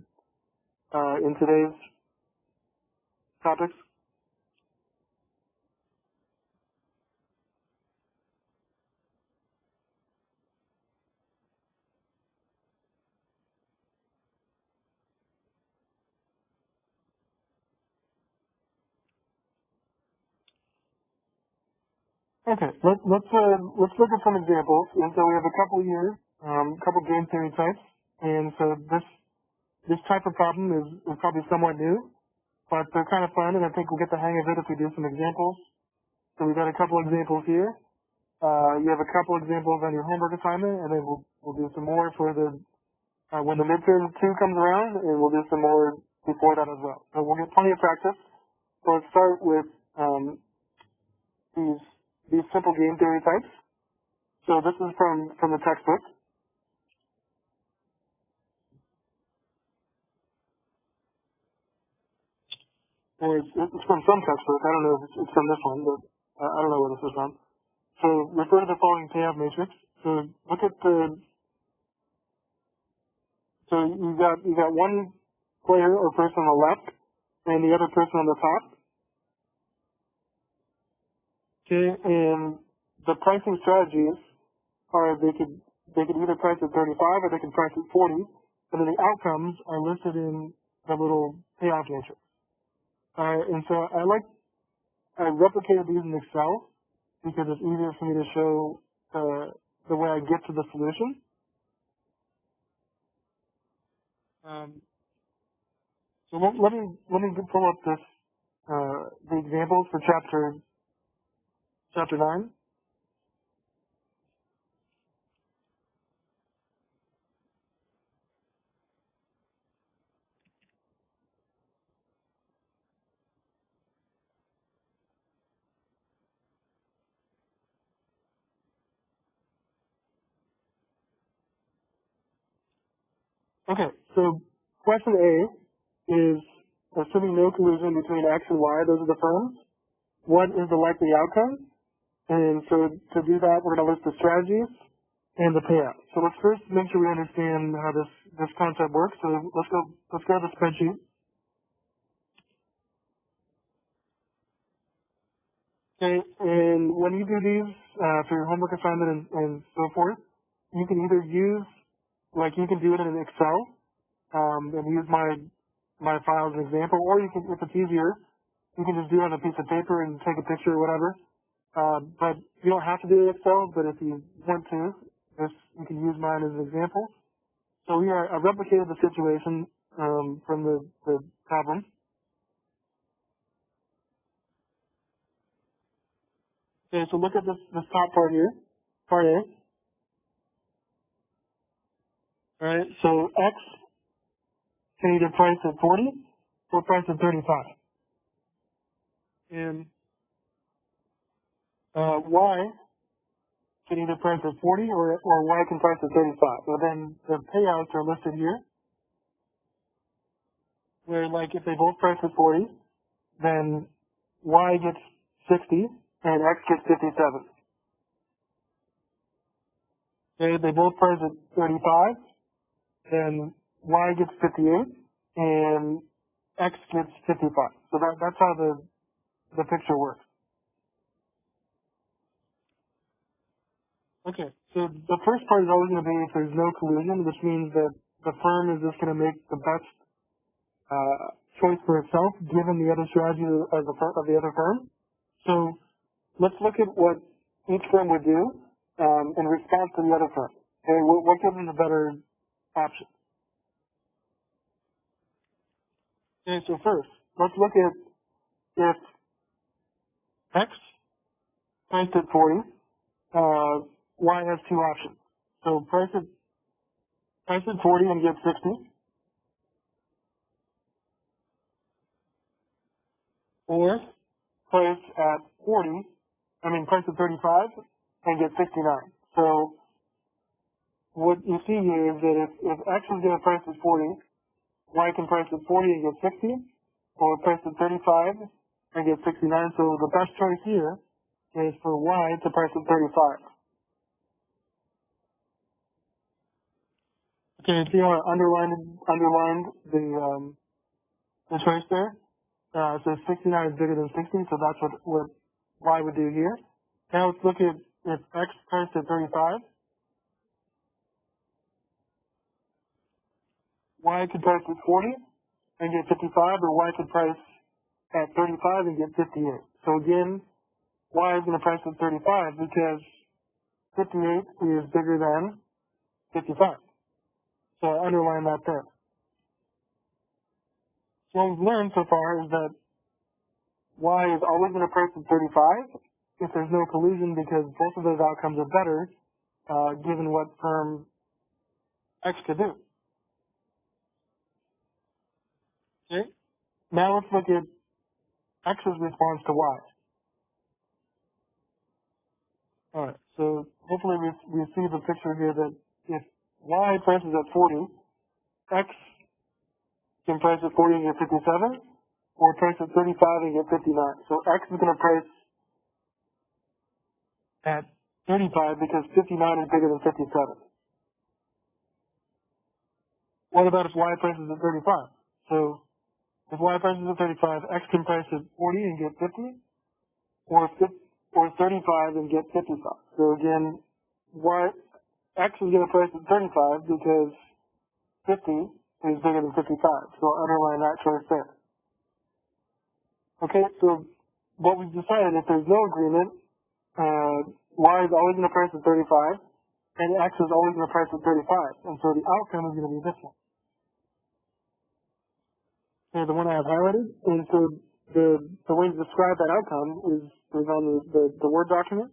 in today's topics? Okay, let's look at some examples. And so we have a couple here, couple game theory types, and so this type of problem is probably somewhat new, but they're kind of fun, and I think we'll get the hang of it if we do some examples. So we've got a couple examples here. You have a couple examples on your homework assignment, and then we'll do some more for the when the midterm 2 comes around, and we'll do some more before that as well. So we'll get plenty of practice. So let's start with these simple game theory types. So this is from the textbook. Or it's from some textbook. I don't know if it's from this one, but I don't know where this is from. So refer to the following payout matrix. So look at so you got one player or person on the left and the other person on the top. Okay, and the pricing strategies are they could either price at 35 or they can price at 40, and then the outcomes are listed in the little payoff matrix. And so I replicated these in Excel because it's easier for me to show the way I get to the solution. So let me pull up the examples for chapter 9. Okay, so question A is assuming no collusion between X and Y, those are the firms, what is the likely outcome? And so to do that, we're going to list the strategies and the payout. So let's first make sure we understand how this concept works. So let's go to the spreadsheet. Okay, and when you do these for your homework assignment and so forth, you can either use, you can do it in Excel and use my file as an example, or you can, if it's easier, you can just do it on a piece of paper and take a picture or whatever. But you don't have to do it in Excel, but if you want to, you can use mine as an example. So here I replicated the situation from the problem. Okay, so look at this top part here, part A. All right, so X can either price at 40 or price at 35. And Y can either price at 40 or Y can price at 35. Well, then the payouts are listed here, where like if they both price at 40, then Y gets 60 and X gets 57. Okay, they both price at 35, then Y gets 58 and X gets 55. So that's how the picture works. Okay, so the first part is always going to be if there's no collusion, which means that the firm is just going to make the best choice for itself, given the other strategy of the other firm. So let's look at what each firm would do in response to the other firm. Okay, what gives them the better option? Okay, so first, let's look at if X priced at 40, Y has two options. So price at 40 and get 60, or price at 35 and get 69. So what you see here is that if X is going to price at 40, Y can price at 40 and get 60, or price at 35 and get 69. So the best choice here is for Y to price at 35. Okay, see how I underlined the choice there? So 69 is bigger than 60, so that's what Y would do here. Now let's look at if X priced at 35. Y could price at 40 and get 55, or Y could price at 35 and get 58. So again, Y is going to price at 35 because 58 is bigger than 55. So I underline that there. So what we've learned so far is that Y is always going to price at 35 if there's no collusion, because both of those outcomes are better given what firm X could do. Okay? Now let's look at X's response to Y. Alright, so hopefully we see the picture here that if Y prices at 40, X can price at 40 and get 57, or price at 35 and get 59. So X is going to price at 35 because 59 is bigger than 57. What about if Y prices at 35? So if Y prices at 35, X can price at 40 and get 50, or 35 and get 55. So again, X is going to price at 35 because 50 is bigger than 55. So I'll underline that choice there. Okay, so what we've decided, if there's no agreement, Y is always going to price at 35, and X is always going to price at 35. And so the outcome is going to be this one. Okay, the one I have highlighted. And so the way to describe that outcome is on the Word document.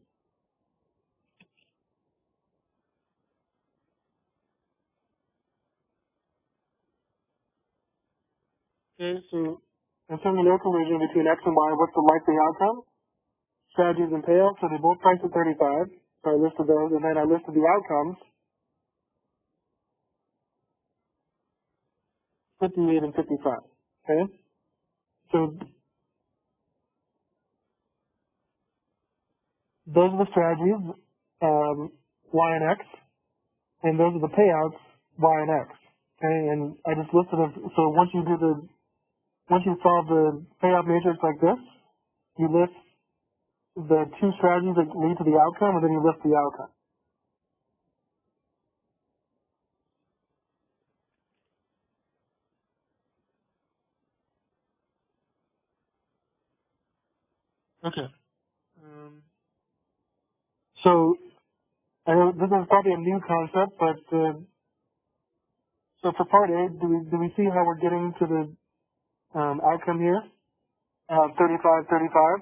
Okay, so assuming no collusion between X and Y, what's the likely outcome? Strategies and payouts, so they both price at 35. So I listed those, and then I listed the outcomes, 58 and 55. Okay? So those are the strategies, Y and X, and those are the payouts, Y and X. Okay, and I just listed them. So once you solve the payout matrix like this, you list the two strategies that lead to the outcome, and then you list the outcome. Okay. So I know this is probably a new concept, but So for part A, do we see how we're getting to the outcome here? 35, 35.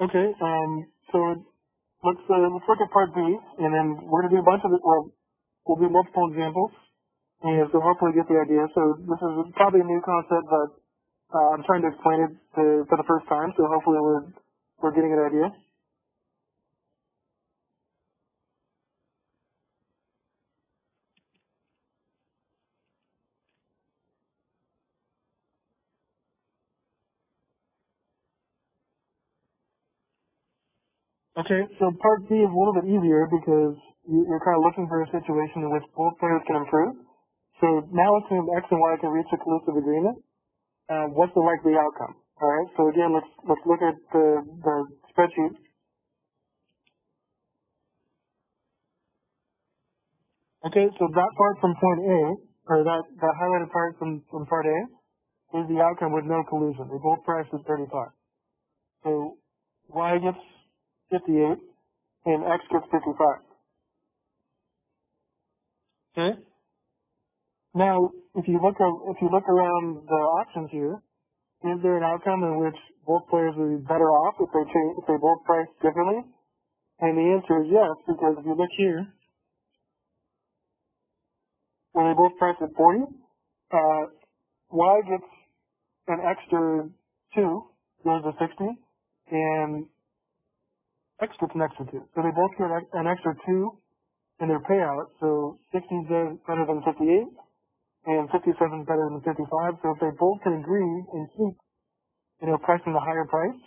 Okay, so let's look at part B, and then we're gonna do a bunch of it. Well, we'll do multiple examples, and so hopefully get the idea. So this is probably a new concept, but I'm trying to explain it for the first time. So hopefully we're getting an idea. Okay, so part B is a little bit easier because you're kind of looking for a situation in which both players can improve. So now assume X and Y can reach a collusive agreement. What's the likely outcome? All right. So again, let's look at the spreadsheet. Okay, so that part from point A, or that highlighted part from part A, is the outcome with no collusion. They both priced at 35. So Y gets 58 and X gets 55. Okay. Now, if you look around the options here, is there an outcome in which both players would be better off if they both price differently? And the answer is yes, because if you look here, when they both price at 40, Y gets an extra 2, goes to 60, and X gets an extra 2. So they both get an extra 2 in their payout. So 60 is better than 58, and 57 is better than 55. So if they both can agree and keep, pricing the higher price,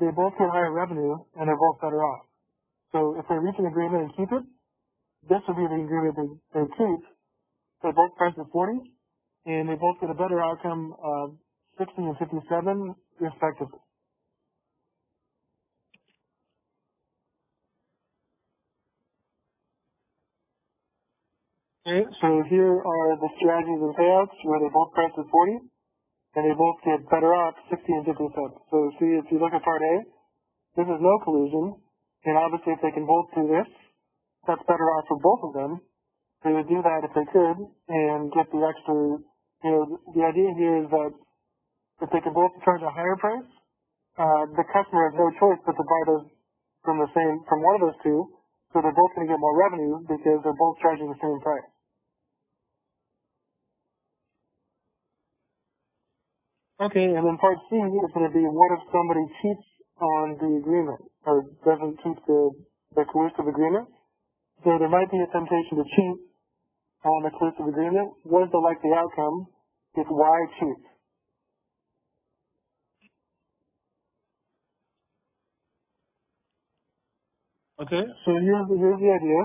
they both get higher revenue, and they're both better off. So if they reach an agreement and keep it, this would be the agreement they keep. They both price at 40, and they both get a better outcome of 60 and 57, respectively. Okay, so here are the strategies and payouts where they both price at 40, and they both get better off 60 and 57. So see, if you look at part A, this is no collusion, and obviously if they can both do this, that's better off for both of them. They would do that if they could, and get the extra, the idea here is that if they can both charge a higher price, the customer has no choice but to buy those from one of those two, so they're both going to get more revenue because they're both charging the same price. Okay, and then part C is going to be what if somebody cheats on the agreement or doesn't keep the collusive agreement? So there might be a temptation to cheat on the collusive agreement. What is the likely outcome if Y cheats? Okay, so here's the idea.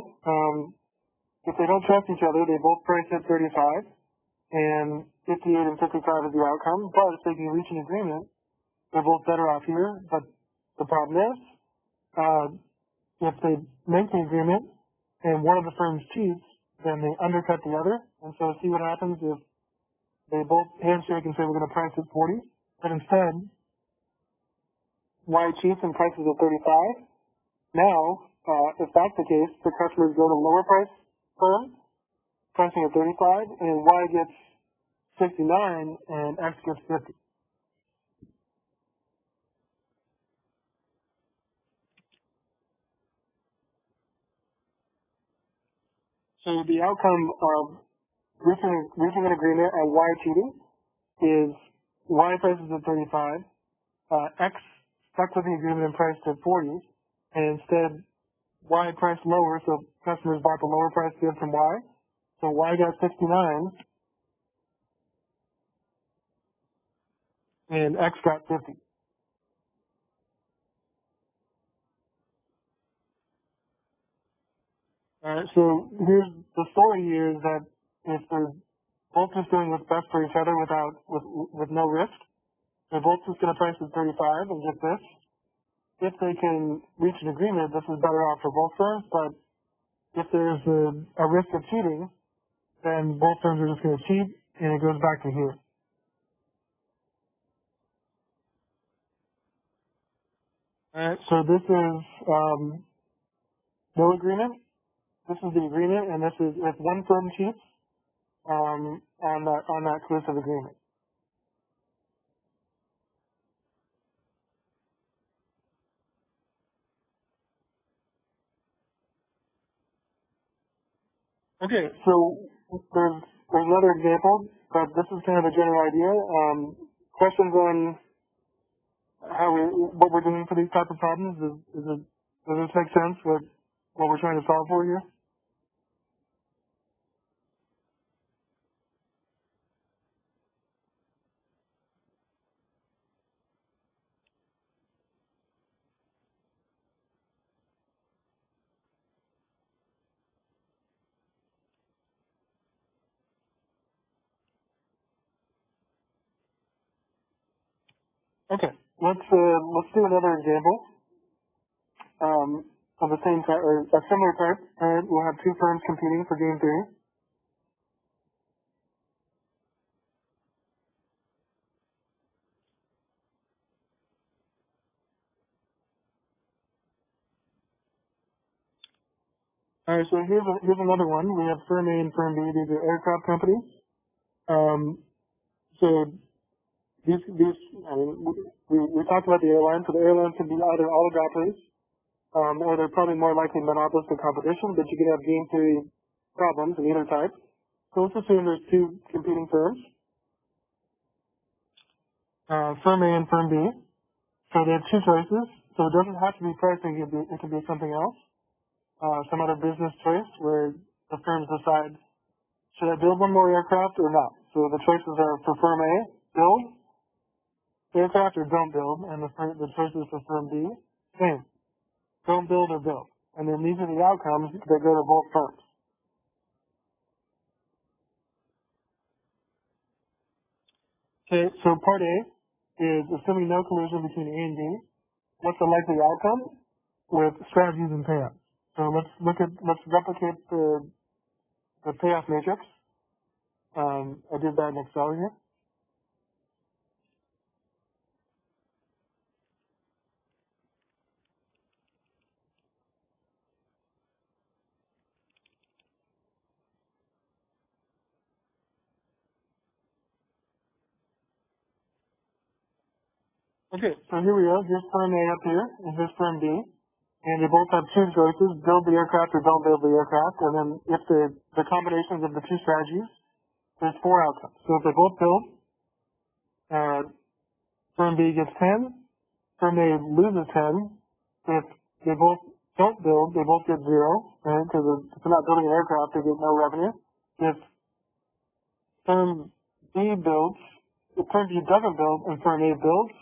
If they don't trust each other, they both price at 35, and 58 and 55 is the outcome. But if they can reach an agreement, they're both better off here. But the problem is, if they make the agreement and one of the firms cheats, then they undercut the other. And so see what happens if they both handshake and say we're going to price at 40, but instead Y cheats and prices at 35. Now, if that's the case, the customers go to lower price firm, pricing at 35, and Y gets 69 and X gets 50. So the outcome of reaching an agreement and Y cheating is Y prices at 35, X stuck with the agreement and priced at 40, and instead Y priced lower, so customers bought the lower price good from Y. So Y got 69, and X got 50. Alright, so here's the story here is that if they're both just doing what's best for each other with no risk, they're both just going to price at 35 and get this. if they can reach an agreement, this is better off for both firms, but if there's a risk of cheating, then both firms are just going to cheat, and it goes back to here. Alright, so this is no agreement. This is the agreement, and this is if one firm cheats on that collusive agreement. Okay, so there's another example, but this is kind of a general idea. Questions on what we're doing for these type of problems? Does this make sense? What we're trying to solve for here? Okay, let's do another example of the same type or a similar type. We'll have two firms competing for game theory. All right, so here's another one. We have firm A and firm B. These are aircraft companies. So these I mean, we talked about the airlines. So the airlines can be either oligopolies, or they're probably more likely monopolistic competition. But you can have game theory problems of either type. So let's assume there's two competing firms, firm A and firm B. So they have two choices. So it doesn't have to be pricing. It could be something else. Some other business choice where the firms decide, should I build one more aircraft or not? So the choices are for firm A, build aircraft or don't build, and the choices for firm B, same, don't build or build. And then these are the outcomes that go to both firms. Okay, so part A is assuming no collusion between A and B. What's the likely outcome with strategies and payouts? So let's replicate the payoff matrix. I did that in Excel here. Okay, so here we are. Here's firm A up here, and here's firm B. And they both have two choices, build the aircraft or don't build the aircraft. And then if the combinations of the two strategies, there's four outcomes. So if they both build, firm B gets 10, firm A loses 10. If they both don't build, they both get 0, right? Because if they're not building an aircraft, they get no revenue. If firm B builds, if firm B doesn't build and firm A builds,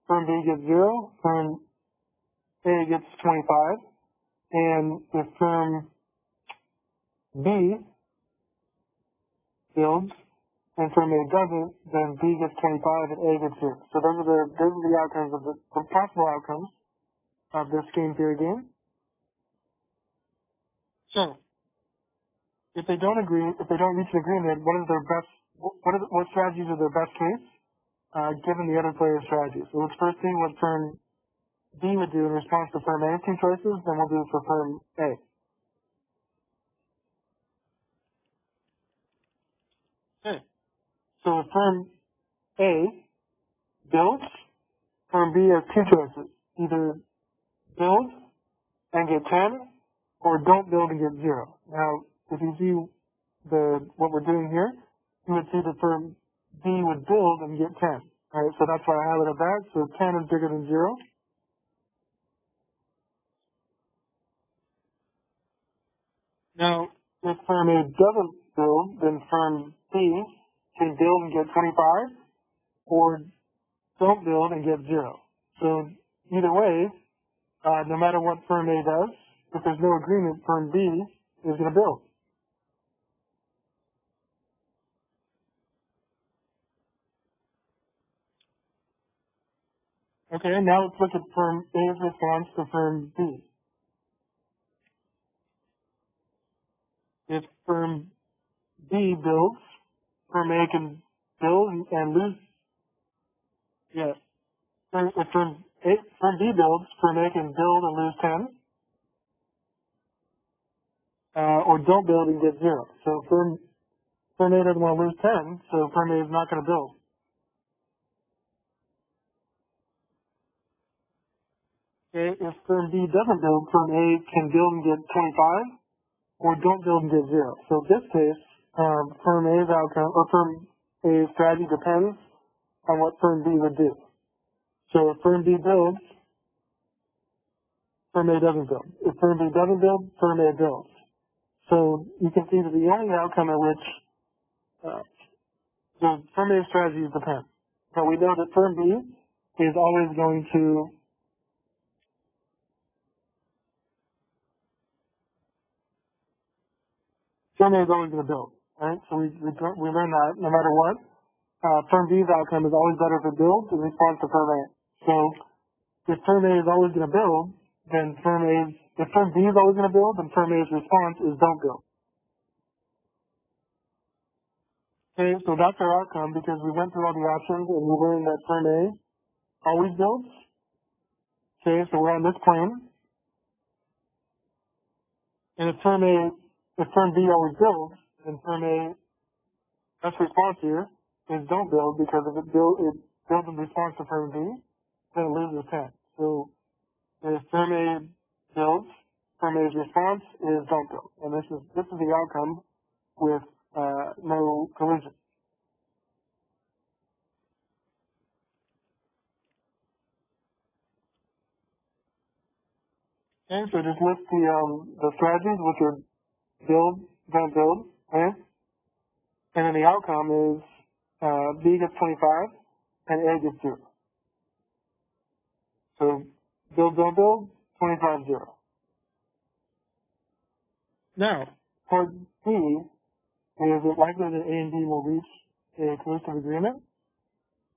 firm B gets 0, firm A gets 25, and if firm B builds and firm A doesn't, then B gets 25 and A gets 0. So those are the outcomes of the possible outcomes of this game theory game. So if they don't reach an agreement, what strategies are their best case, given the other player's strategy? So let's first see what firm B would do in response to firm A's two choices, then we'll do it for firm A. Okay. So if firm A builds, firm B has two choices. Either build and get 10, or don't build and get 0. Now, if you see what we're doing here, you would see that firm B would build and get 10. Alright, so that's why I highlighted that. So 10 is bigger than 0. Now, if firm A doesn't build, then firm B can build and get 25, or don't build and get 0. So either way, no matter what firm A does, if there's no agreement, firm B is going to build. Okay, now let's look at firm A's response to firm B. If firm B builds, firm A can build and lose. Yes. If firm B builds, firm A can build and lose 10. Or don't build and get 0. So firm A doesn't want to lose 10, so firm A is not going to build. Okay, if firm B doesn't build, firm A can build and get 25, or don't build and get 0. So in this case, firm A's outcome, or firm A's strategy depends on what firm B would do. So if firm B builds, firm A doesn't build. If firm B doesn't build, firm A builds. So you can see that the only outcome at which the firm A's strategies depend. But we know that firm B is always going to firm A is always going to build, right? So we learned that no matter what, firm B's outcome is always better if it builds in response to firm A. So if firm A is always going to build, then if firm B is always going to build, then firm A's response is don't build. Okay, so that's our outcome because we went through all the options and we learned that firm A always builds. Okay, so we're on this plane. And if firm B always builds, then firm A, that's response here, is don't build because if it builds in response to firm B, then it loses 10. So if firm A builds, firm A's response is don't build. And this is the outcome with no collision. Okay, so just list the strategies, which are build, don't build, okay? And then the outcome is B gets 25 and A gets 0. So build, don't build, 25, 0. Now, part B is it likely that A and B will reach a collusive agreement?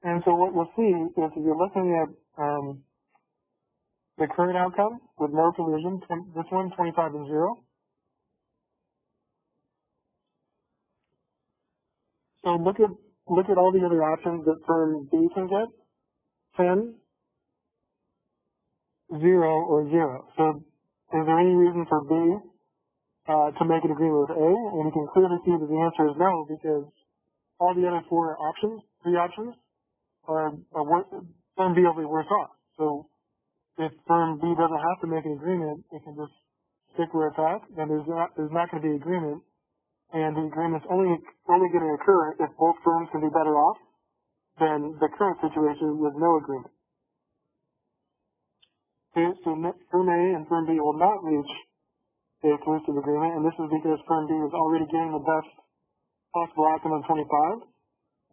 And so what we'll see is if you're looking at the current outcome with no collision, this one, 25 and 0. So look at all the other options that firm B can get. 10, 0, or 0. So is there any reason for B to make an agreement with A? And you can clearly see that the answer is no because all the other three options, are firm B will be worse off. So if firm B doesn't have to make an agreement, it can just stick where it's at, then there's not going to be agreement. And the agreement's only going to occur if both firms can be better off than the current situation with no agreement. Okay, so firm A and firm B will not reach a collusive agreement, and this is because firm B is already getting the best possible outcome on 25.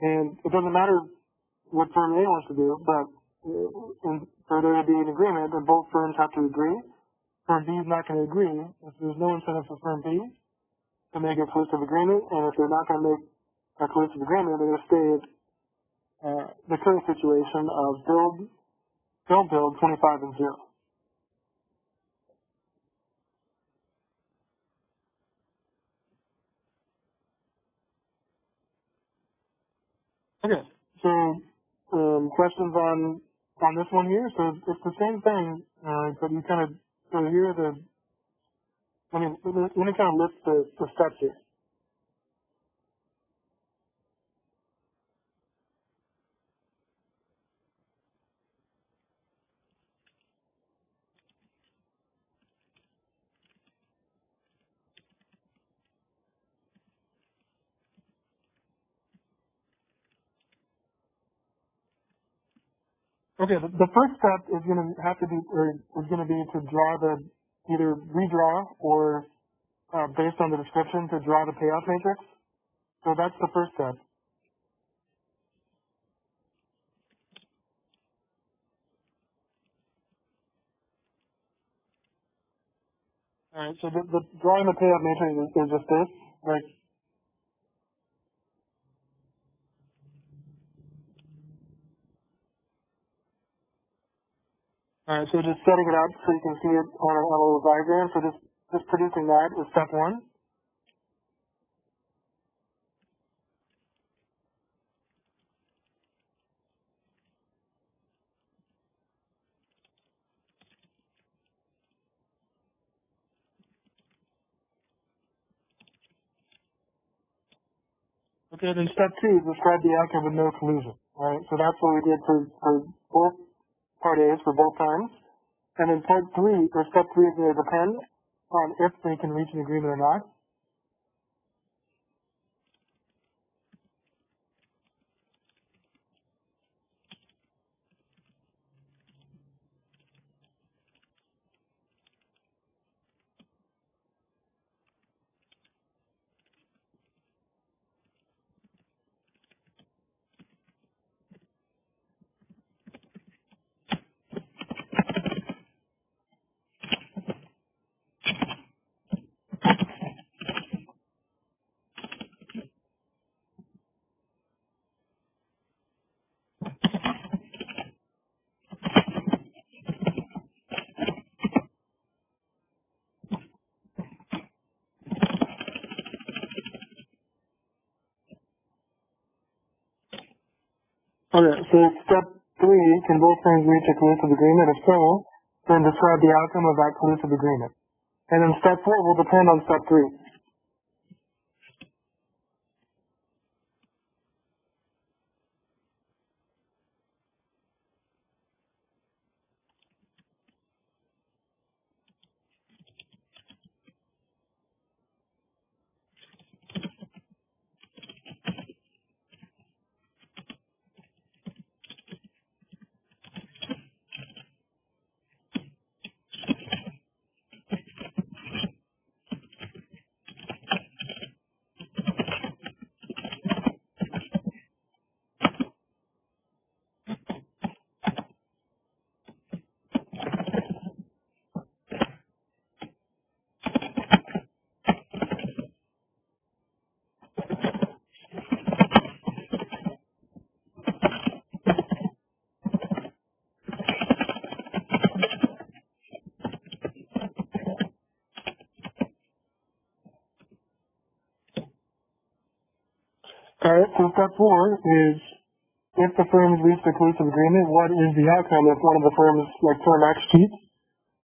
And it doesn't matter what firm A wants to do, but for there to be an agreement, then both firms have to agree. Firm B is not going to agree. If there's no incentive for firm B to make a collusive agreement, and if they're not going to make a collusive agreement, they're going to stay at the current situation of don't build, 25 and 0. Okay, so questions on this one here? So it's the same thing, but you kind of, so here are let me kind of list the steps here. Okay, the first step is going to have to be, or is going to be to draw either redraw or based on the description to draw the payoff matrix. So that's the first step. All right, so the drawing the payoff matrix is just this, like. Alright, so just setting it up so you can see it on a little diagram. So just producing that is step one. Okay, then step two, describe the outcome with no collusion. Alright, so that's what we did for both part A's, for both times. And then part three, or step three, is going to depend on if they can reach an agreement or not. Okay, so step three, can both parties reach a collusive agreement? If so, then describe the outcome of that collusive agreement. And then step four will depend on step three. Alright, so step four is, if the firms reach a collusive agreement, what is the outcome if one of the firms, like firm X, cheats?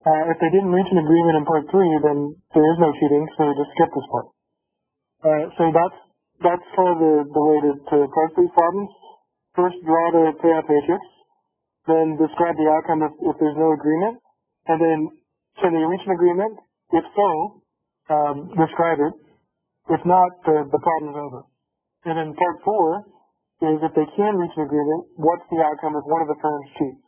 If they didn't reach an agreement in part three, then there is no cheating, so just skip this part. Alright, so that's kind of the way to approach these problems. First, draw the payoff matrix, then describe the outcome if there's no agreement, and then can they reach an agreement? If so, describe it. If not, the problem's over. And then part four is if they can reach an agreement, what's the outcome if one of the firms cheats?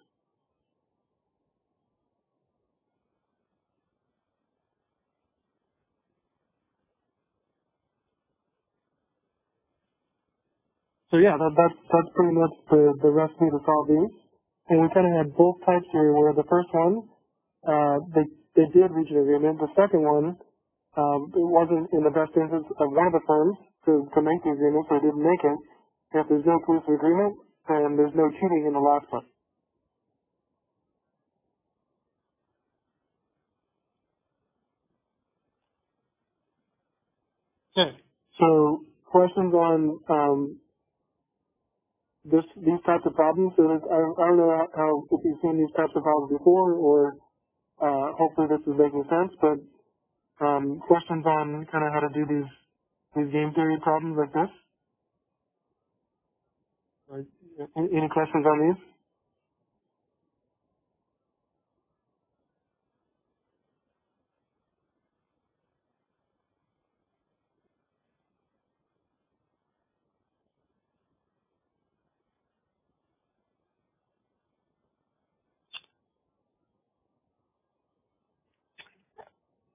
So yeah, that's pretty much the recipe to solve these. And we kind of had both types here, where the first one, they did reach an agreement. The second one, it wasn't in the best interest of one of the firms to make the agreement, so it didn't make it. If there's no collusive agreement, then there's no cheating in the last one. Okay. So questions on these types of problems. So I don't know how if you've seen these types of problems before, or hopefully this is making sense. But questions on kind of how to do these game theory problems like this. Any questions on these?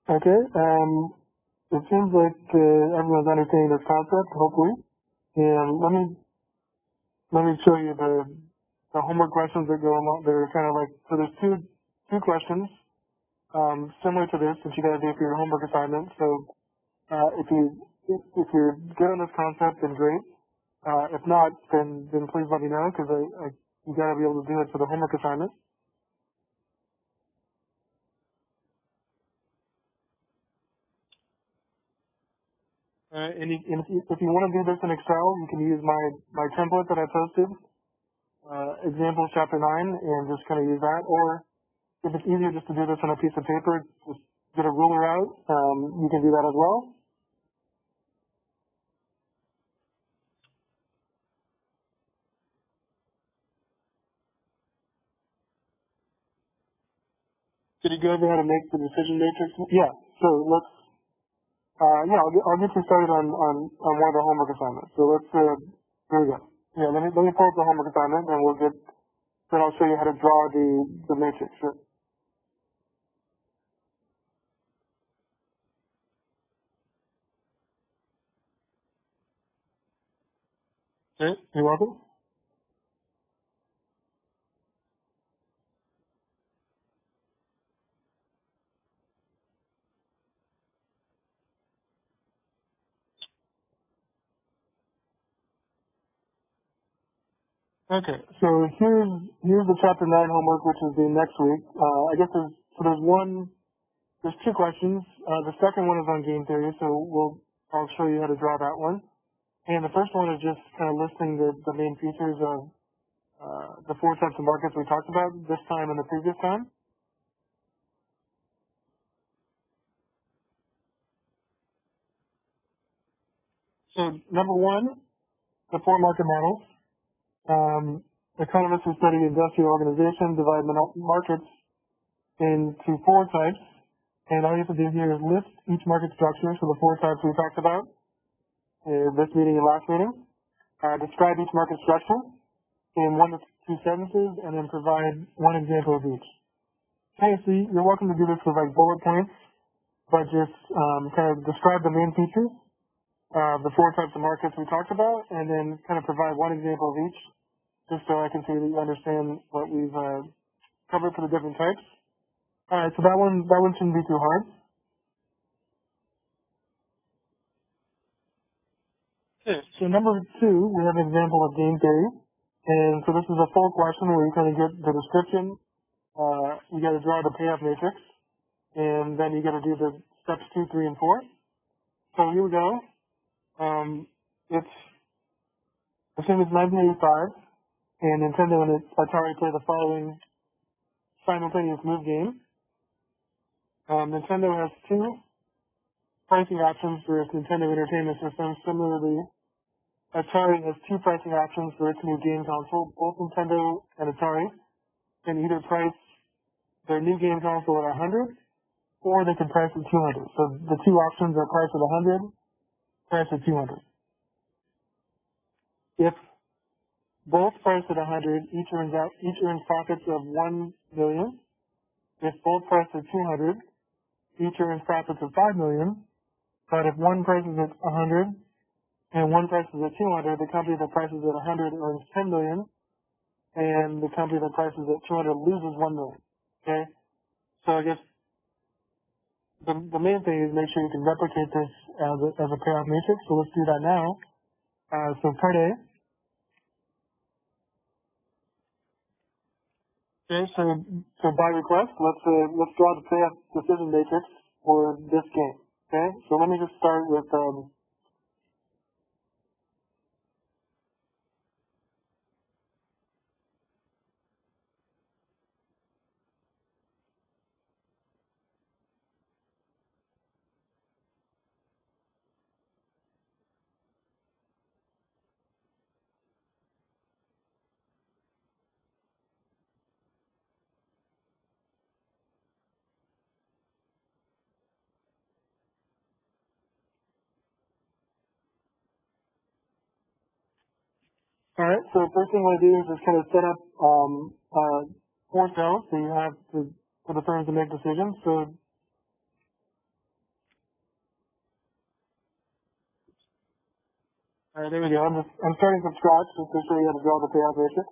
Okay. It seems like everyone's understanding this concept, hopefully. And let me show you the homework questions that go along. They're kind of like, so there's two questions similar to this that you got to do for your homework assignment. So if you're good on this concept, then great. If not, then please let me know, because you got to be able to do it for the homework assignment. If you want to do this in Excel, you can use my template that I posted, example chapter 9, and just kind of use that. Or if it's easier just to do this on a piece of paper, just get a ruler out. You can do that as well. Did you go over how to make the decision matrix? Yeah. So let's. I'll get you started on one of the homework assignments. So let's. Here we go. Yeah. Let me pull up the homework assignment, and then I'll show you how to draw the matrix. Sure. Okay. You're welcome. Okay, so here's the chapter 9 homework, which is due next week. I guess there's two questions. The second one is on game theory, so I'll show you how to draw that one. And the first one is just kind of listing the main features of the four types of markets we talked about this time and the previous time. So number one, the four market models. Economists who study industrial organization divide markets into four types, and all you have to do here is list each market structure, so the four types we talked about this meeting and last meeting. Describe each market structure in 1 to 2 sentences, and then provide one example of each. Okay, so you're welcome to do this with like bullet points, but just kind of describe the main features of the four types of markets we talked about, and then kind of provide one example of each, just so I can see that you understand what we've covered for the different types. All right, so that one shouldn't be too hard. Okay, so number 2, we have an example of game theory, and so this is a full question where you kind of get the description. You got to draw the payoff matrix, and then you got to do the steps 2, 3, and 4. So here we go. Assume it's 1985, and Nintendo and Atari play the following simultaneous move game. Nintendo has 2 pricing options for its Nintendo Entertainment System. Similarly, Atari has 2 pricing options for its new game console. Both Nintendo and Atari can either price their new game console at 100, or they can price at 200. So the 2 options are price at 100, price at 200. If both price at 100, each earns profits of 1 million. If both price at 200, each earns profits of 5 million. But if one prices at 100 and one prices at 200, the company that prices at 100 earns 10 million, and the company that prices at 200 loses 1 million. Okay? So I guess the main thing is make sure you can replicate this as a payoff matrix. So let's do that now. So part A. Okay, so by request, let's draw the payoff decision matrix for this game. Okay, so let me just start with all right. So first thing I do is just kind of set up 4 cells so you have for the firms to make decisions. So all right, there we go. I'm starting from scratch just to show you how to draw the payoff matrix.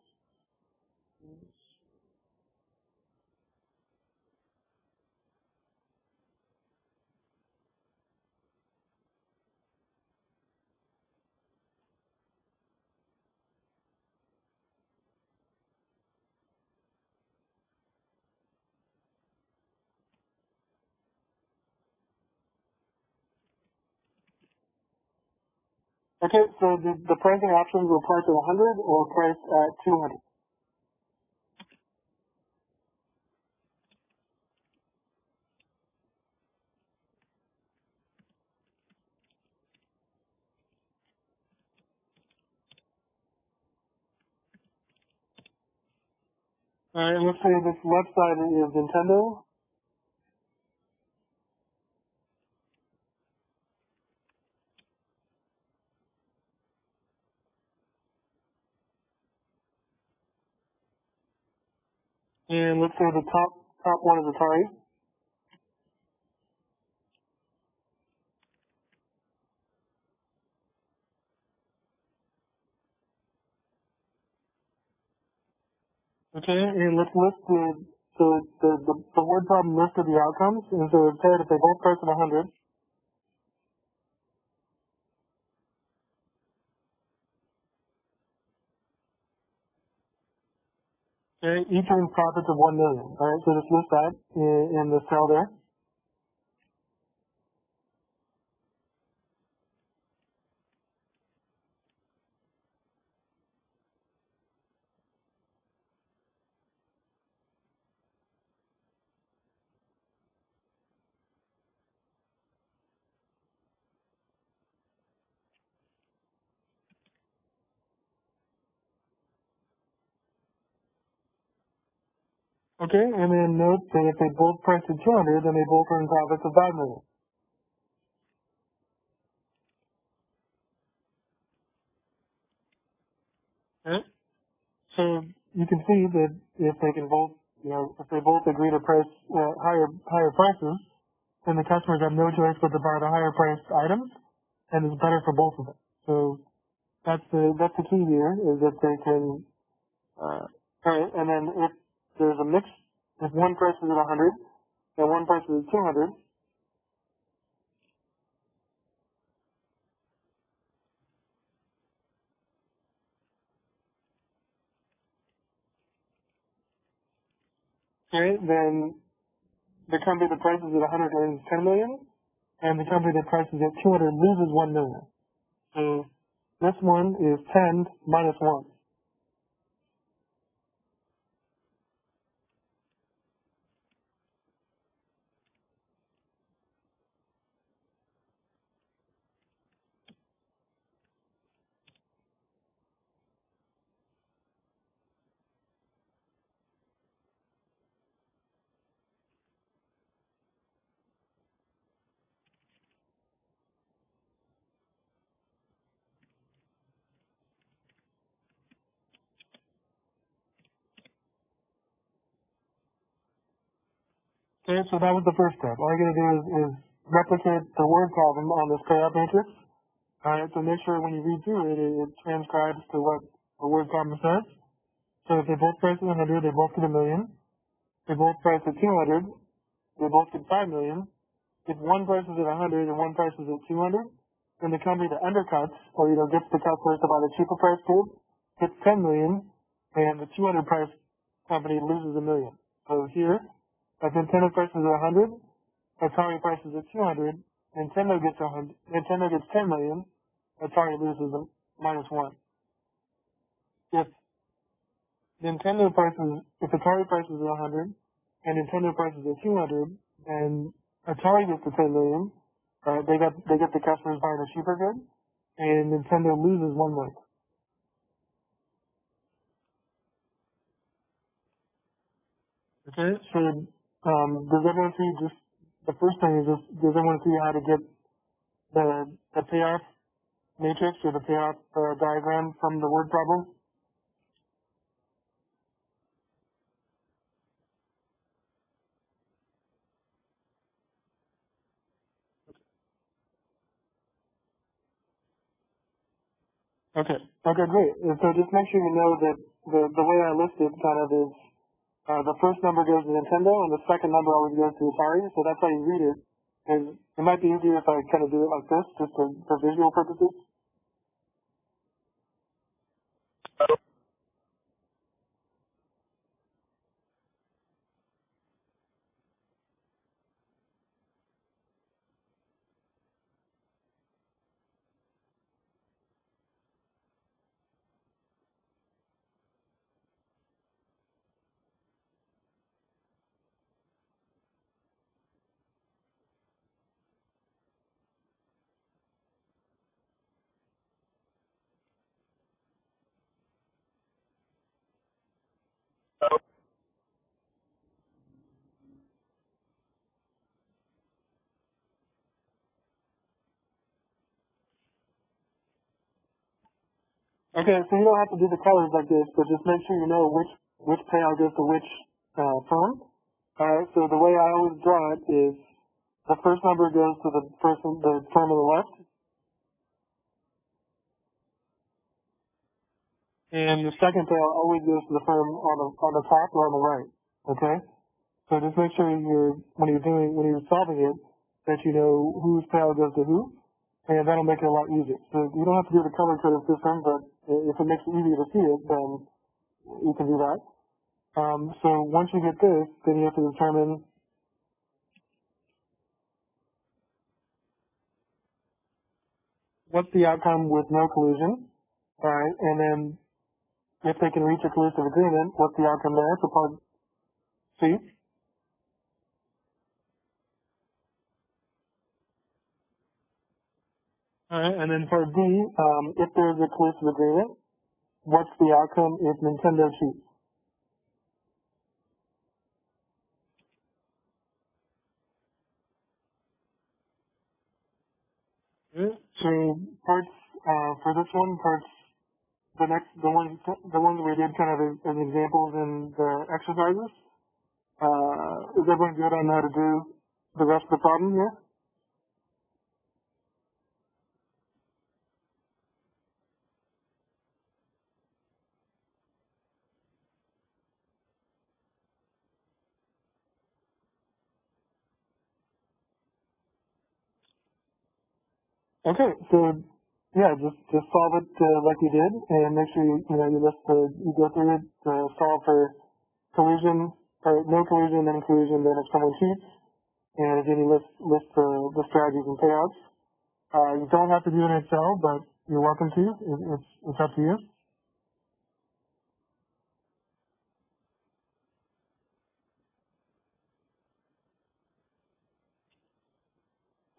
Okay, so the pricing options were priced at 100 or priced at 200. Alright, and let's say this left side is Nintendo. And let's say the top one is Atari. Okay, and let's list the word problem listed the outcomes, and so it said if they both price at 100, okay, each earns profits of 1 million. Alright, so just list that in the cell there. Okay, and then note that if they both price at 200, then they both earn profits of 5 million. Okay? So you can see that if they can both, if they both agree to price higher prices, then the customers have no choice but to buy the higher priced items, and it's better for both of them. So that's the key here, is that they can, okay, and then if there's a mix, if one price is at 100 and one price is at 200, okay, then the company that prices at 100 earns 10 million, and the company that prices at 200 loses 1 million. So this one is 10 minus 1. Okay, so that was the first step. All you're going to do is replicate the word problem on this payout matrix. Alright, so make sure when you read through it, it transcribes to what the word problem says. So if they both price at 100, they both get a million. If they both price at 200, they both get 5 million. If one price is at 100 and one price is at 200, then the company that undercuts, or gets the customers to buy the cheaper price good, gets 10 million, and the 200 price company loses a million. So here, if Nintendo prices at 100, Atari prices at 200, Nintendo gets 10 million, Atari loses a minus 1. If if Atari prices at 100 and Nintendo prices at 200, and Atari gets the 10 million, they get the customers buying a cheaper good, and Nintendo loses 1 million. Okay, so does everyone see just the first thing is just does everyone see how to get the payoff matrix or the payoff diagram from the word problem? Okay. Okay, great. And so just make sure you know that the way I listed kind of is the first number goes to Nintendo and the second number always goes to Atari. So that's how you read it. And it might be easier if I kind of do it like this, just for visual purposes. Okay, so you don't have to do the colors like this, but just make sure you know which payout goes to which firm. Alright, so the way I always draw it is the first number goes to the firm on the left, and the second payout always goes to the firm on the top or on the right. Okay? So just make sure when you're solving it, that you know whose payout goes to who, and that'll make it a lot easier. So you don't have to do the color coded system, but if it makes it easier to see it, then you can do that. So once you get this, then you have to determine what's the outcome with no collusion, alright, and then if they can reach a collusive agreement, what's the outcome there for part C? Alright, and then part D, if there's a collusive agreement, what's the outcome if Nintendo cheats? Okay. So parts for this one, the ones we did kind of as examples in the exercises. Is everyone good on how to do the rest of the problem here? Okay, so yeah, just solve it like you did, and make sure you go through it, solve for collusion, or no collusion, then collusion, then if someone cheats, and again you list the strategies and payouts. You don't have to do it in Excel, but you're welcome to. It's up to you.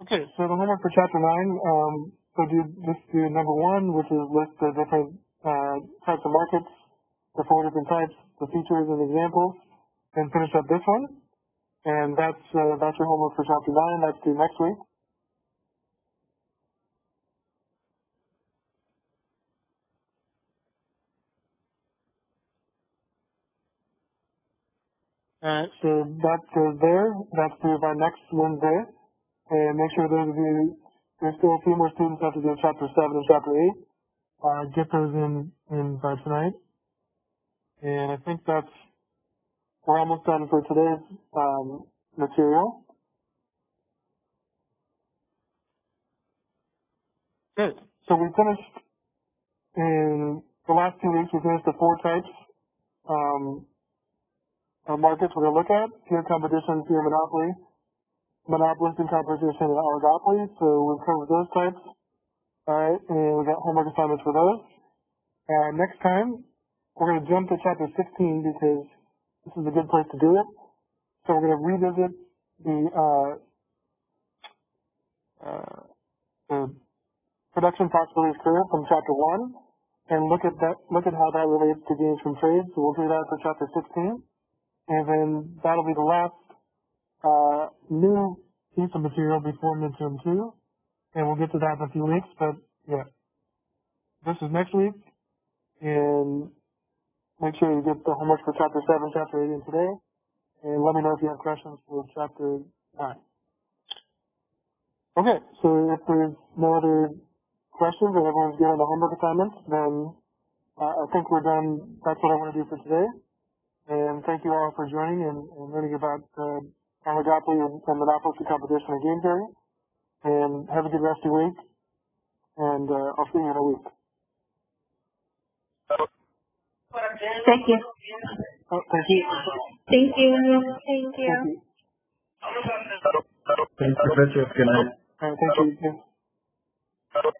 Okay, so the homework for chapter 9, so do number 1, which is list the different types of markets, the 4 different types, the features and examples, and finish up this one. And that's your homework for chapter 9. That's due next week. So that goes there. That's due by next Wednesday. And make sure those of you, there's still a few more students have to do chapter 7 and chapter 8. Get those in by tonight. And I think we're almost done for today's material. Good. So we finished in the last 2 weeks, we finished the 4 types of markets we're going to look at: pure competition, pure monopoly, monopolistic competition, and oligopoly. So we've covered those types. All right, and we got homework assignments for those. Next time, we're going to jump to chapter 16 because this is a good place to do it. So we're going to revisit the production possibilities curve from chapter 1 and look at how that relates to gains from trade. So we'll do that for chapter 16. And then that'll be the last new piece of material before midterm 2. And we'll get to that in a few weeks. But yeah, this is next week. And make sure you get the homework for chapter 7, chapter 8 in today. And let me know if you have questions for chapter 9. Okay, so if there's no other questions and everyone's good on the homework assignments, then I think we're done. That's what I want to do for today. And thank you all for joining and learning about oligopoly and monopolistic competition and game theory. And have a good rest of your week. And I'll see you in a week. Thank you. Oh, thank you. Thank you. Thank you. Thank you. Thanks, Professor. Good night. All right, thank you.